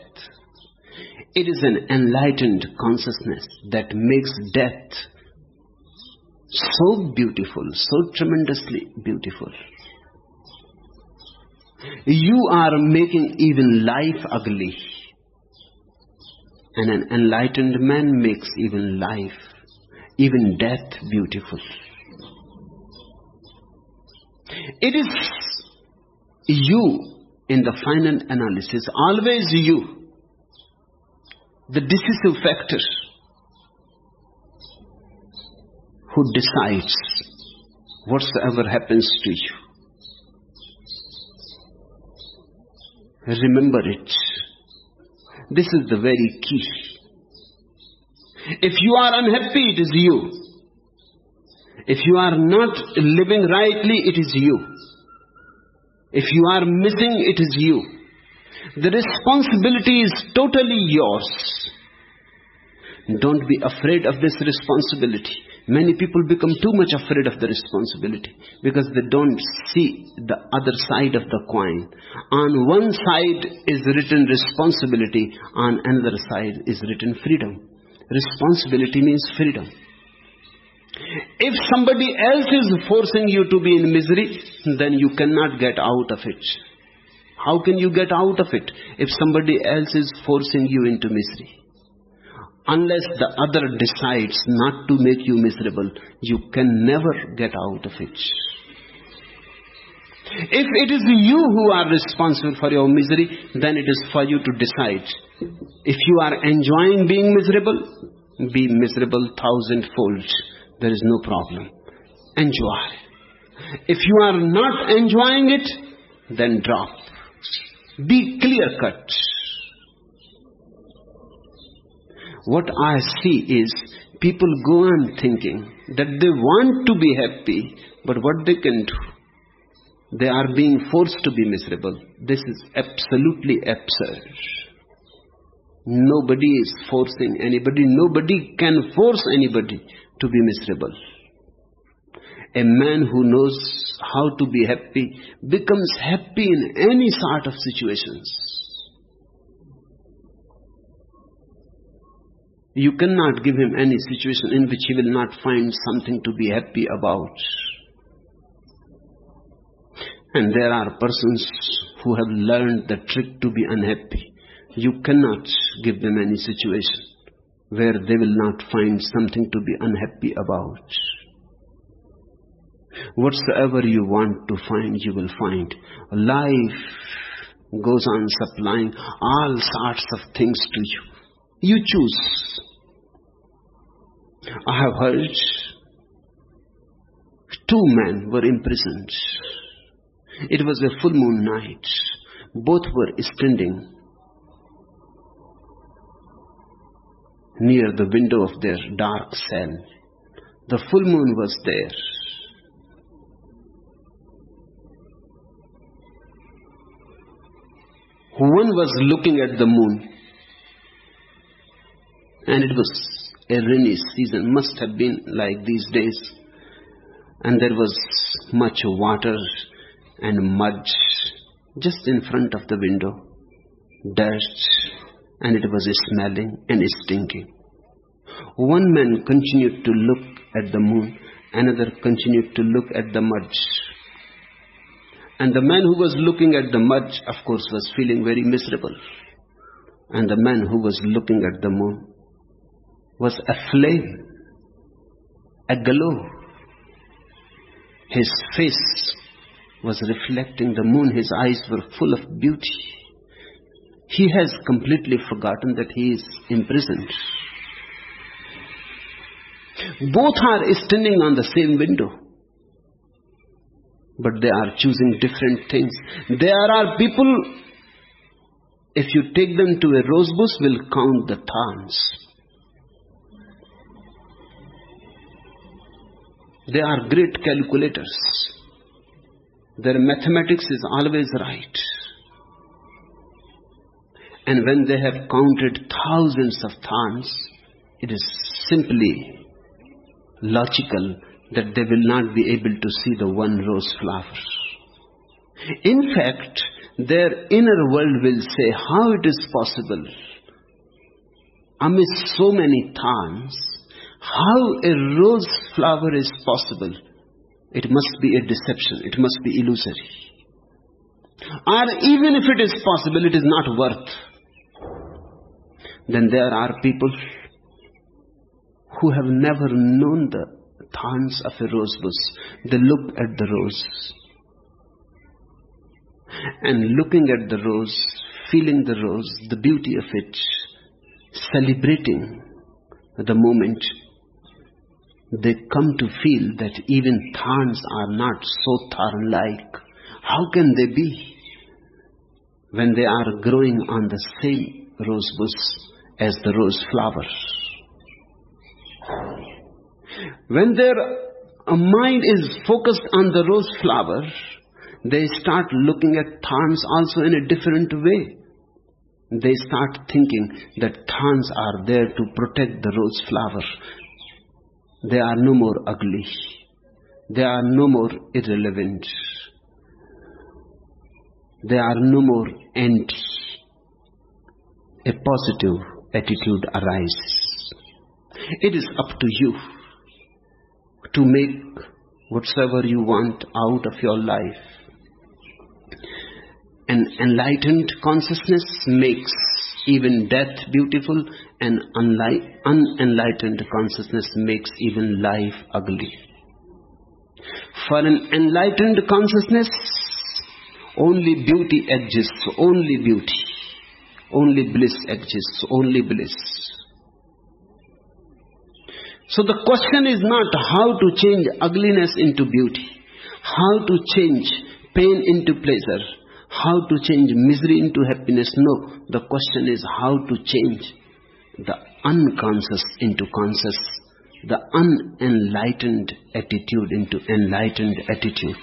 It is an enlightened consciousness that makes death so beautiful, so tremendously beautiful. You are making even life ugly. And an enlightened man makes even life, even death beautiful. It is you in the final analysis, always you, the decisive factor who decides whatsoever happens to you. Remember it. This is the very key. If you are unhappy, it is you. If you are not living rightly, it is you. If you are missing, it is you. The responsibility is totally yours. Don't be afraid of this responsibility. Many people become too much afraid of the responsibility because they don't see the other side of the coin. On one side is written responsibility, on another side is written freedom. Responsibility means freedom. If somebody else is forcing you to be in misery, then you cannot get out of it. How can you get out of it if somebody else is forcing you into misery? Unless the other decides not to make you miserable, you can never get out of it. If it is you who are responsible for your misery, then it is for you to decide. If you are enjoying being miserable, be miserable thousandfold. There is no problem. Enjoy. If you are not enjoying it, then drop. Be clear-cut. What I see is people go on thinking that they want to be happy, but what they can do? They are being forced to be miserable. This is absolutely absurd. Nobody is forcing anybody. Nobody can force anybody to be miserable. A man who knows how to be happy becomes happy in any sort of situations. You cannot give him any situation in which he will not find something to be happy about. And there are persons who have learned the trick to be unhappy. You cannot give them any situation where they will not find something to be unhappy about. Whatsoever you want to find, you will find. Life goes on supplying all sorts of things to you. You choose. I have heard 2 men were imprisoned. It was a full moon night. Both were standing near the window of their dark cell. The full moon was there. One was looking at the moon, and it was a rainy season, must have been like these days, and there was much water and mud just in front of the window, dirt, and it was smelling and stinking. One man continued to look at the moon, another continued to look at the mud. And the man who was looking at the mud, of course, was feeling very miserable. And the man who was looking at the moon was aflame, aglow. His face was reflecting the moon. His eyes were full of beauty. He has completely forgotten that he is imprisoned. Both are standing on the same window, but they are choosing different things. There are people, if you take them to a rose bush, will count the thorns. They are great calculators. Their mathematics is always right. And when they have counted thousands of thorns, it is simply logical that they will not be able to see the one rose flower. In fact, their inner world will say, how it is possible, amidst so many thorns, how a rose flower is possible? It must be a deception. It must be illusory. Or even if it is possible, it is not worth. Then there are people who have never known the thorns of a rose bush. They look at the rose. And looking at the rose, feeling the rose, the beauty of it, celebrating the moment, they come to feel that even thorns are not so thorn-like. How can they be when they are growing on the same rose bush as the rose flower? When their mind is focused on the rose flower, they start looking at thorns also in a different way. They start thinking that thorns are there to protect the rose flower. They are no more ugly. They are no more irrelevant. They are no more empty. A positive attitude arises. It is up to you to make whatsoever you want out of your life. An enlightened consciousness makes even death beautiful, and unenlightened consciousness makes even life ugly. For an enlightened consciousness, only beauty exists, only beauty. Only bliss exists, only bliss. So the question is not how to change ugliness into beauty, how to change pain into pleasure, how to change misery into happiness. No, the question is how to change the unconscious into conscious, the unenlightened attitude into enlightened attitude.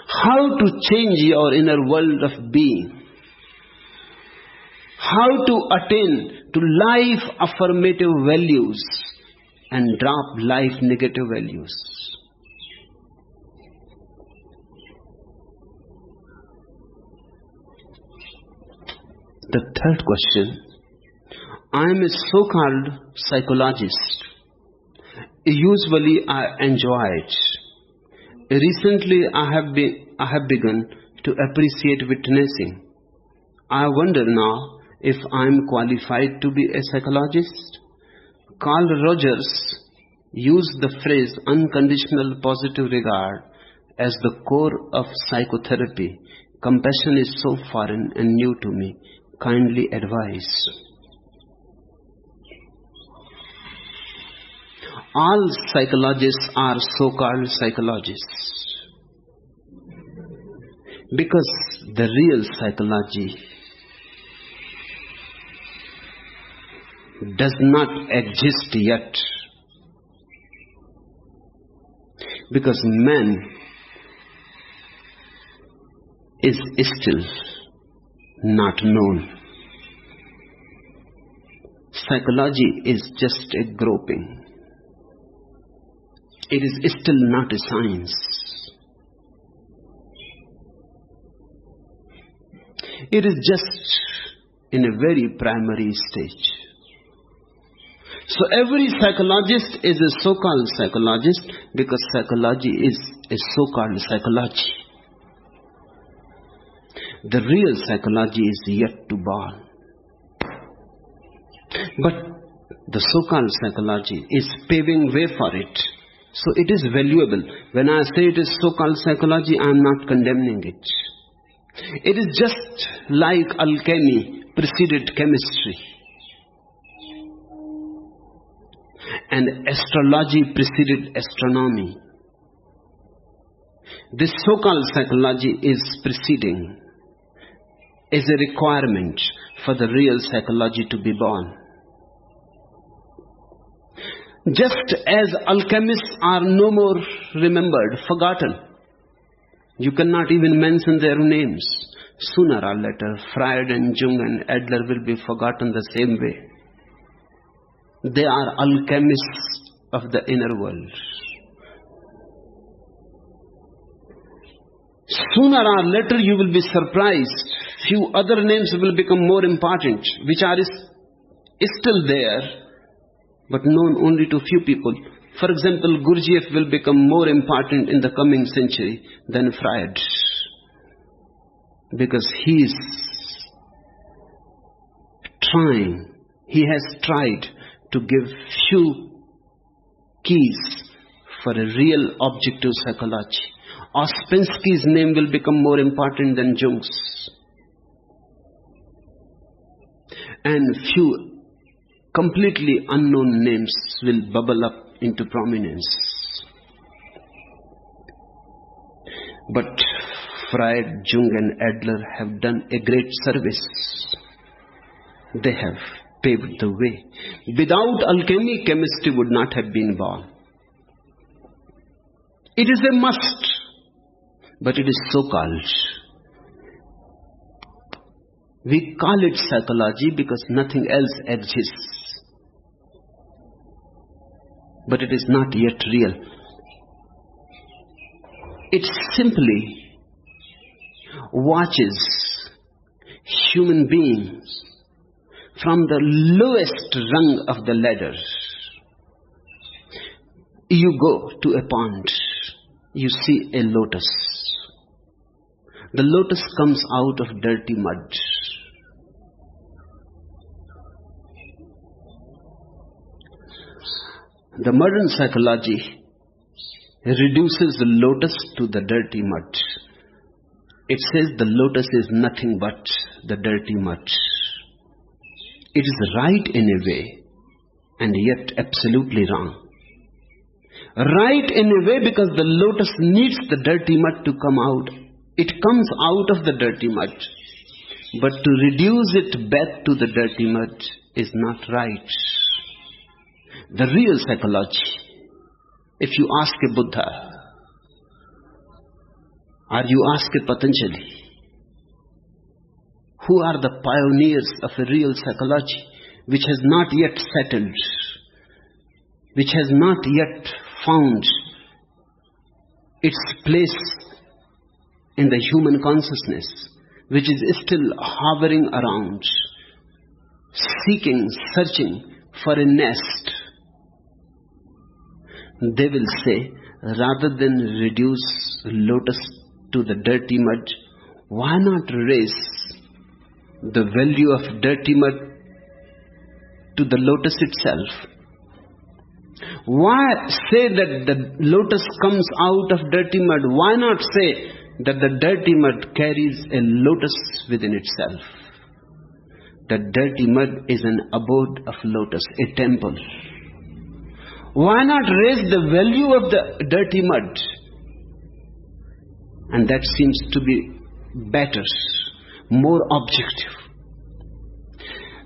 How to change your inner world of being. How to attain to life affirmative values and drop life negative values. The third question. I am a so-called psychologist. Usually I enjoy it. Recently I have begun to appreciate witnessing. I wonder now if I am qualified to be a psychologist. Carl Rogers used the phrase unconditional positive regard as the core of psychotherapy. Compassion is so foreign and new to me. Kindly advise. All psychologists are so-called psychologists because the real psychology does not exist yet, because man is still not known. Psychology is just a groping. It is still not a science. It is just in a very primary stage. So every psychologist is a so-called psychologist because psychology is a so-called psychology. The real psychology is yet to born. But the so-called psychology is paving way for it. So it is valuable. When I say it is so-called psychology, I am not condemning it. It is just like alchemy preceded chemistry and astrology preceded astronomy. This so-called psychology is preceding, is a requirement for the real psychology to be born. Just as alchemists are no more remembered, forgotten. You cannot even mention their names. Sooner or later, Freud and Jung and Adler will be forgotten the same way. They are alchemists of the inner world. Sooner or later you will be surprised. Few other names will become more important, which are still there, but known only to few people. For example, Gurdjieff will become more important in the coming century than Freud, because he has tried to give few keys for a real objective psychology. Ouspensky's name will become more important than Jung's, and few completely unknown names will bubble up into prominence. But Freud, Jung and Adler have done a great service. They have paved the way. Without alchemy, chemistry would not have been born. It is a must, but it is so-called. We call it psychology because nothing else exists. But it is not yet real. It simply watches human beings from the lowest rung of the ladder. You go to a pond, you see a lotus. The lotus comes out of dirty mud. The modern psychology reduces the lotus to the dirty mud. It says the lotus is nothing but the dirty mud. It is right in a way and yet absolutely wrong. Right in a way because the lotus needs the dirty mud to come out. It comes out of the dirty mud. But to reduce it back to the dirty mud is not right. The real psychology, if you ask a Buddha, or you ask a Patanjali, who are the pioneers of a real psychology which has not yet settled, which has not yet found its place in the human consciousness, which is still hovering around, seeking, searching for a nest, they will say, rather than reduce lotus to the dirty mud, why not raise the value of dirty mud to the lotus itself? Why say that the lotus comes out of dirty mud? Why not say that the dirty mud carries a lotus within itself? The dirty mud is an abode of lotus, a temple. Why not raise the value of the dirty mud? And that seems to be better, more objective.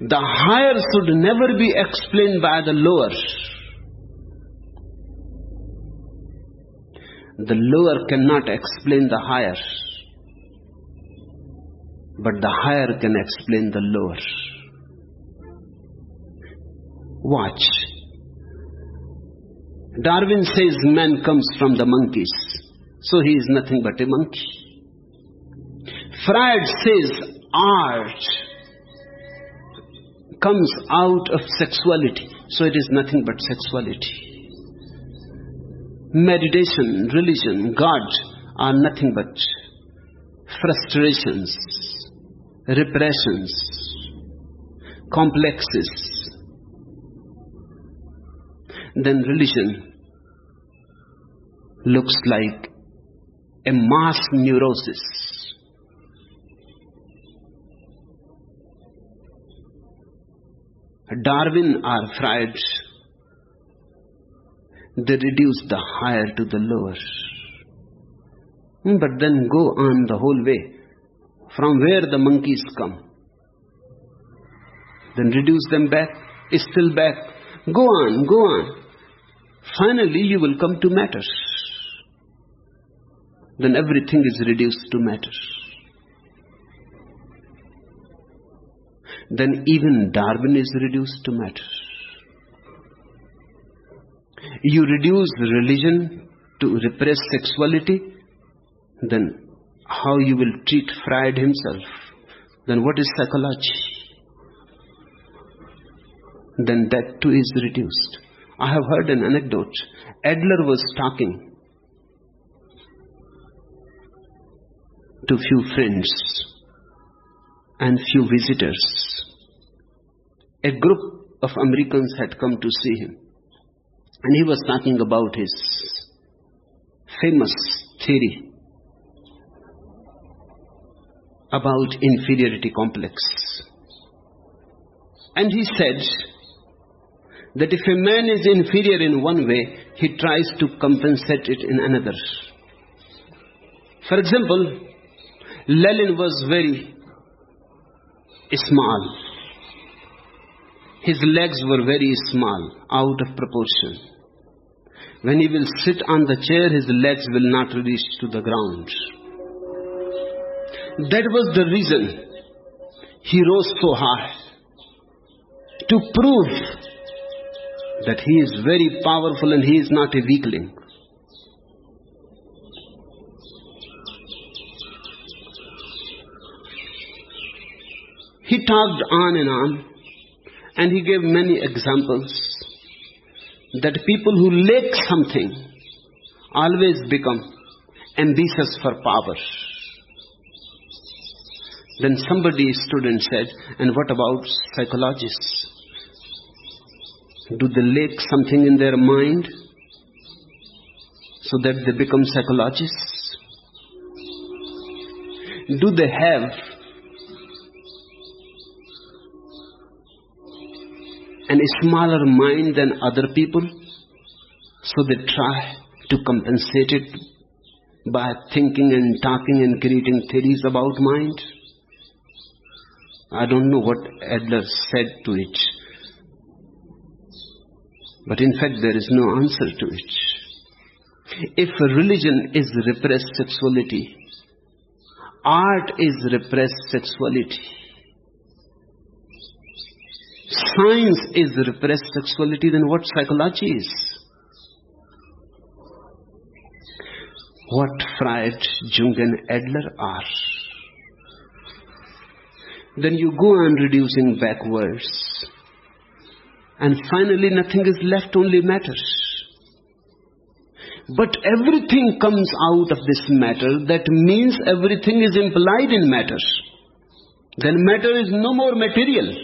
The higher should never be explained by the lower. The lower cannot explain the higher, but the higher can explain the lower. Watch. Darwin says man comes from the monkeys, so he is nothing but a monkey. Freud says art comes out of sexuality, so it is nothing but sexuality. Meditation, religion, God are nothing but frustrations, repressions, complexes. Then religion looks like a mass neurosis. Darwin or Freud, they reduce the higher to the lower. But then go on the whole way, from where the monkeys come. Then reduce them back, still back. Go on, go on. Finally you will come to matter. Then everything is reduced to matter. Then even Darwin is reduced to matter. You reduce religion to repress sexuality, then how you will treat Freud himself? Then what is psychology? Then that too is reduced. I have heard an anecdote. Adler was talking to few friends and few visitors. A group of Americans had come to see him. And he was talking about his famous theory about inferiority complex. And he said that if a man is inferior in one way, he tries to compensate it in another. For example, Lenin was very small. His legs were very small, out of proportion. When he will sit on the chair, his legs will not reach to the ground. That was the reason he rose so high, to prove that he is very powerful and he is not a weakling. He talked on and on, and he gave many examples that people who lack something always become ambitious for power. Then somebody stood and said, and what about psychologists? Do they lack something in their mind so that they become psychologists? Do they have a smaller mind than other people, so they try to compensate it by thinking and talking and creating theories about mind? I don't know what Adler said to it. But in fact, there is no answer to it. If religion is repressed sexuality, art is repressed sexuality, science is repressed sexuality, then what psychology is? What Freud, Jung and Adler are. Then you go on reducing backwards. And finally nothing is left, only matter. But everything comes out of this matter. That means everything is implied in matter. Then matter is no more material.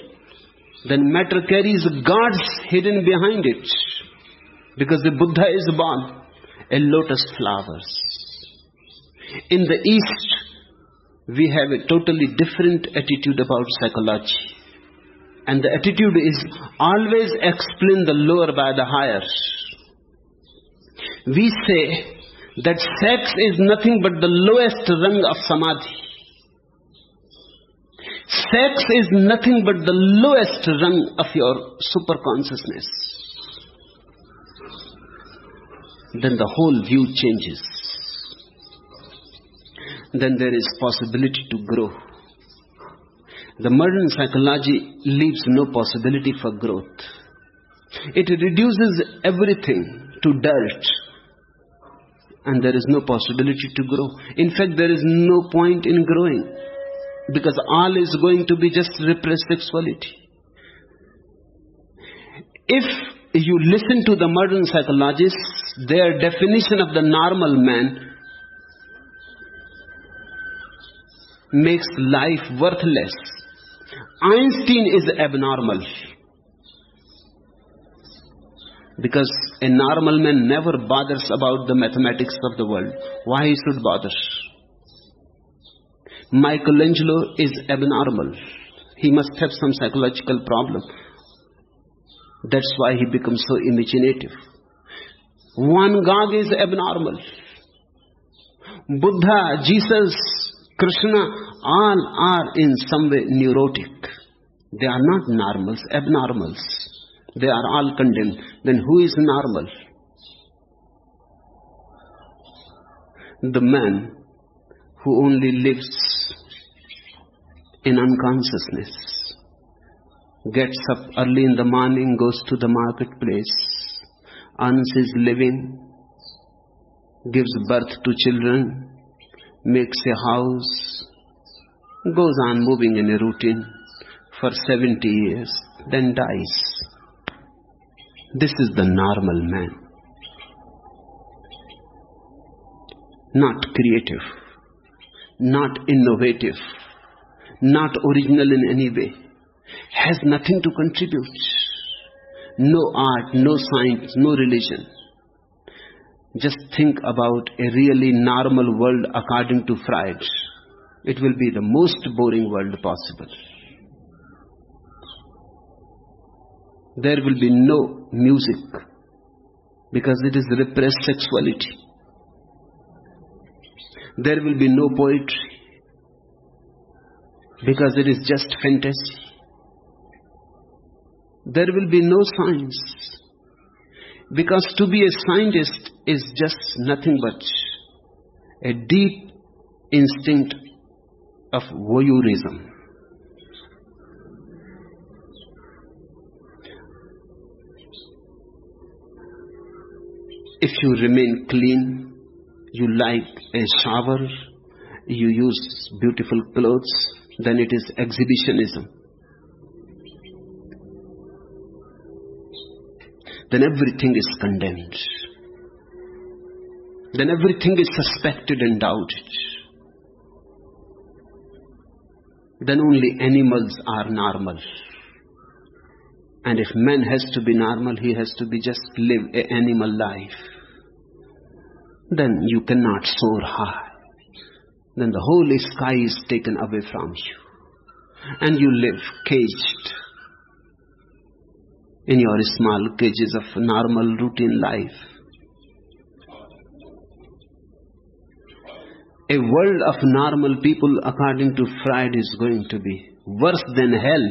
Then matter carries gods hidden behind it. Because the Buddha is born, a lotus flowers. In the East, we have a totally different attitude about psychology. And the attitude is always explain the lower by the higher. We say that sex is nothing but the lowest rung of samadhi. Sex is nothing but the lowest rung of your superconsciousness. Then the whole view changes. Then there is possibility to grow. The modern psychology leaves no possibility for growth. It reduces everything to dirt. And there is no possibility to grow. In fact, there is no point in growing. Because all is going to be just repressed sexuality. If you listen to the modern psychologists, their definition of the normal man makes life worthless. Einstein is abnormal. Because a normal man never bothers about the mathematics of the world. Why he should bother? Michelangelo is abnormal. He must have some psychological problem. That's why he becomes so imaginative. Van Gogh is abnormal. Buddha, Jesus, Krishna, all are in some way neurotic. They are not normals, abnormals. They are all condemned. Then who is normal? The man who only lives in unconsciousness, gets up early in the morning, goes to the marketplace, earns his living, gives birth to children, makes a house, goes on moving in a routine for 70 years, then dies. This is the normal man. Not creative, not innovative, not original in any way, has nothing to contribute. No art, no science, no religion. Just think about a really normal world according to Freud. It will be the most boring world possible. There will be no music because it is repressed sexuality. There will be no poetry because it is just fantasy. There will be no science because to be a scientist is just nothing but a deep instinct of voyeurism. If you remain clean, you like a shower, you use beautiful clothes, then it is exhibitionism. Then everything is condemned. Then everything is suspected and doubted. Then only animals are normal. And if man has to be normal, he has to be just live an animal life. Then you cannot soar high. Then the whole sky is taken away from you. And you live caged in your small cages of normal routine life. A world of normal people, according to Freud, is going to be worse than hell.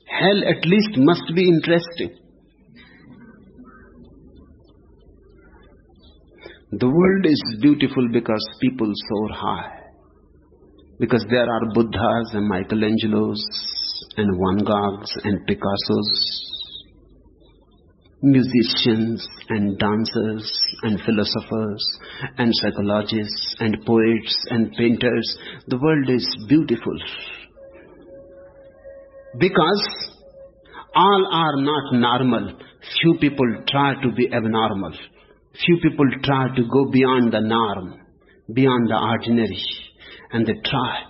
Hell at least must be interesting. The world is beautiful because people soar high. Because there are Buddhas and Michelangelos and Van Goghs and Picassos, musicians and dancers and philosophers and psychologists and poets and painters. The world is beautiful because all are not normal. Few people try to be abnormal. Few people try to go beyond the norm, beyond the ordinary, and they try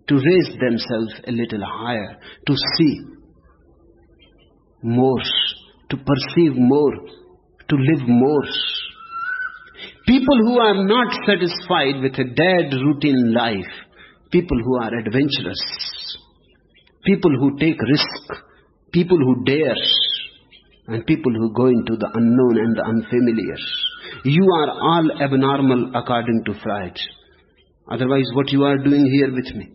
to raise themselves a little higher, to see more, to perceive more, to live more. People who are not satisfied with a dead routine life, people who are adventurous, people who take risk, people who dare, and people who go into the unknown and the unfamiliar. You are all abnormal according to Freud. Otherwise, what you are doing here with me?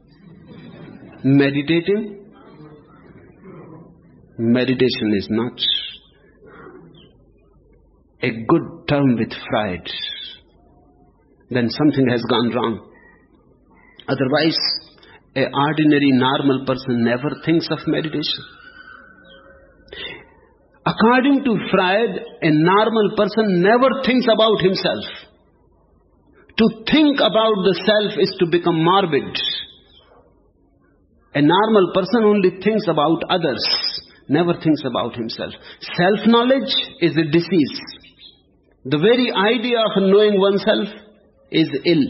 Meditating? Meditation is not a good term with Freud. Then something has gone wrong. Otherwise, an ordinary normal person never thinks of meditation. According to Freud, a normal person never thinks about himself. To think about the self is to become morbid. A normal person only thinks about others, never thinks about himself. Self-knowledge is a disease. The very idea of knowing oneself is ill.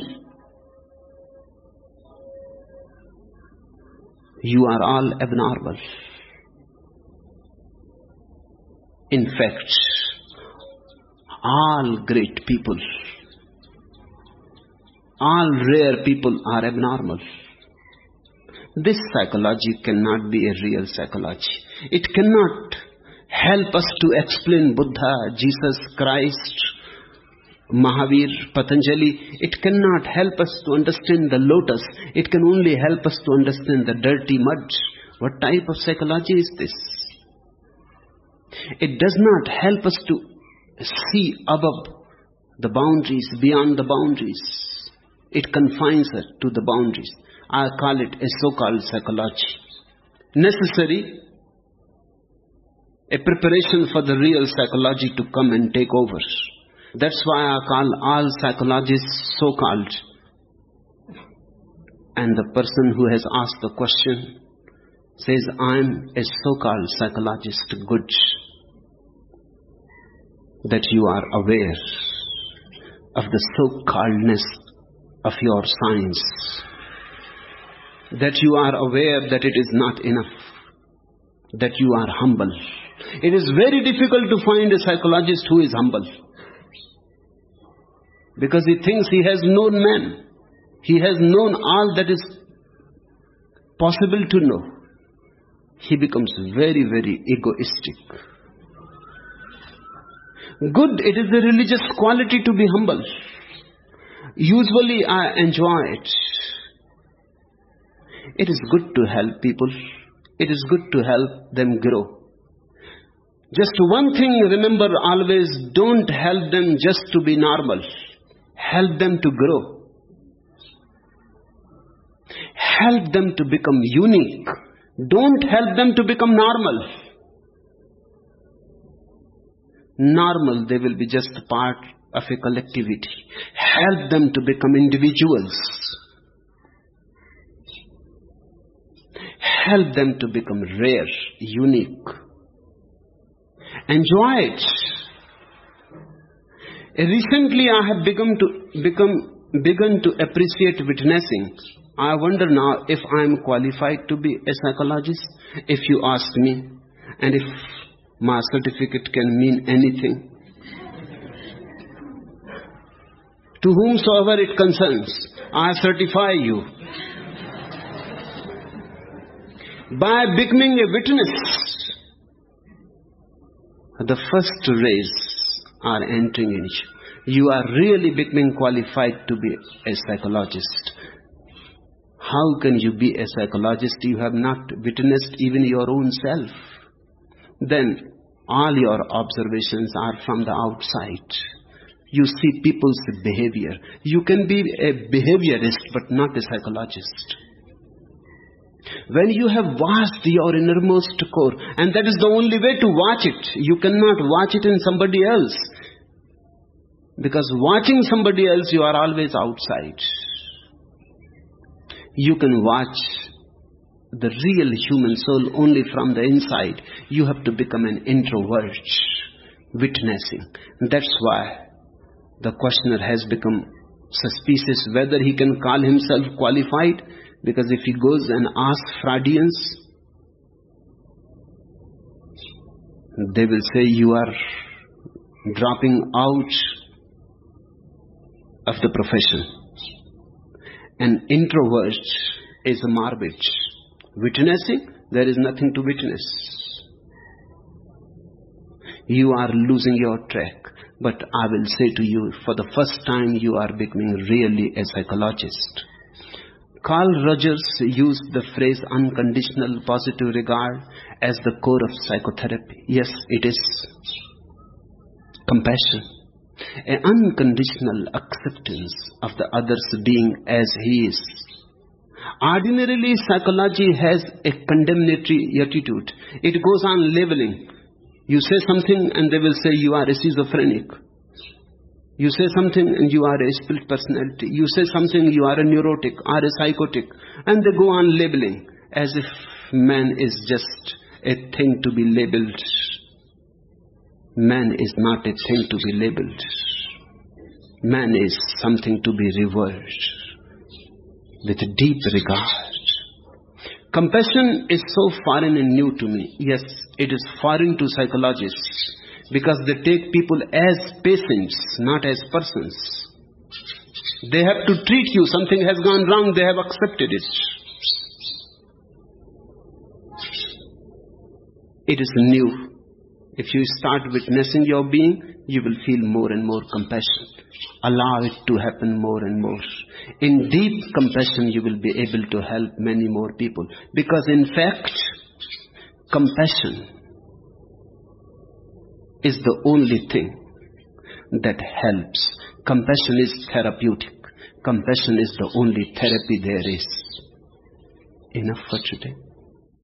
You are all abnormal. In fact, all great people, all rare people are abnormal. This psychology cannot be a real psychology. It cannot help us to explain Buddha, Jesus Christ, Mahavir, Patanjali. It cannot help us to understand the lotus. It can only help us to understand the dirty mud. What type of psychology is this? It does not help us to see above the boundaries, beyond the boundaries. It confines us to the boundaries. I call it a so-called psychology. Necessary, a preparation for the real psychology to come and take over. That's why I call all psychologists so-called. And the person who has asked the question says, I'm a so-called psychologist. Good. That you are aware of the so-calledness of your science. That you are aware that it is not enough. That you are humble. It is very difficult to find a psychologist who is humble. Because he thinks he has known man. He has known all that is possible to know. He becomes very, very egoistic. Good, it is a religious quality to be humble. Usually I enjoy it. It is good to help people. It is good to help them grow. Just one thing, remember always, don't help them just to be normal. Help them to grow. Help them to become unique. Don't help them to become normal. Normal, they will be just part of a collectivity. Help them to become individuals. Help them to become rare, unique. Enjoy it. Recently I have begun to appreciate witnessing. I wonder now if I am qualified to be a psychologist, if you ask me, and if my certificate can mean anything. To whomsoever it concerns, I certify you. By becoming a witness, the first rays are entering in you. You are really becoming qualified to be a psychologist. How can you be a psychologist? You have not witnessed even your own self. Then all your observations are from the outside. You see people's behavior. You can be a behaviorist but not a psychologist. When you have watched your innermost core, and that is the only way to watch it. You cannot watch it in somebody else. Because watching somebody else, you are always outside. You can watch the real human soul only from the inside. You have to become an introvert, witnessing. That's why the questioner has become suspicious whether he can call himself qualified, because if he goes and asks Freudians, they will say you are dropping out of the profession. An introvert is morbid. Witnessing, there is nothing to witness. You are losing your track. But I will say to you, for the first time you are becoming really a psychologist. Carl Rogers used the phrase unconditional positive regard as the core of psychotherapy. Yes, it is. Compassion. An unconditional acceptance of the other's being as he is. Ordinarily, psychology has a condemnatory attitude. It goes on labeling. You say something and they will say you are a schizophrenic. You say something and you are a split personality. You say something, you are a neurotic or a psychotic. And they go on labeling as if man is just a thing to be labeled. Man is not a thing to be labeled. Man is something to be revered with deep regard. Compassion is so foreign and new to me. Yes, it is foreign to psychologists because they take people as patients, not as persons. They have to treat you. Something has gone wrong, they have accepted it. It is new. If you start witnessing your being, you will feel more and more compassion. Allow it to happen more and more. In deep compassion, you will be able to help many more people. Because in fact, compassion is the only thing that helps. Compassion is therapeutic. Compassion is the only therapy there is. Enough for today.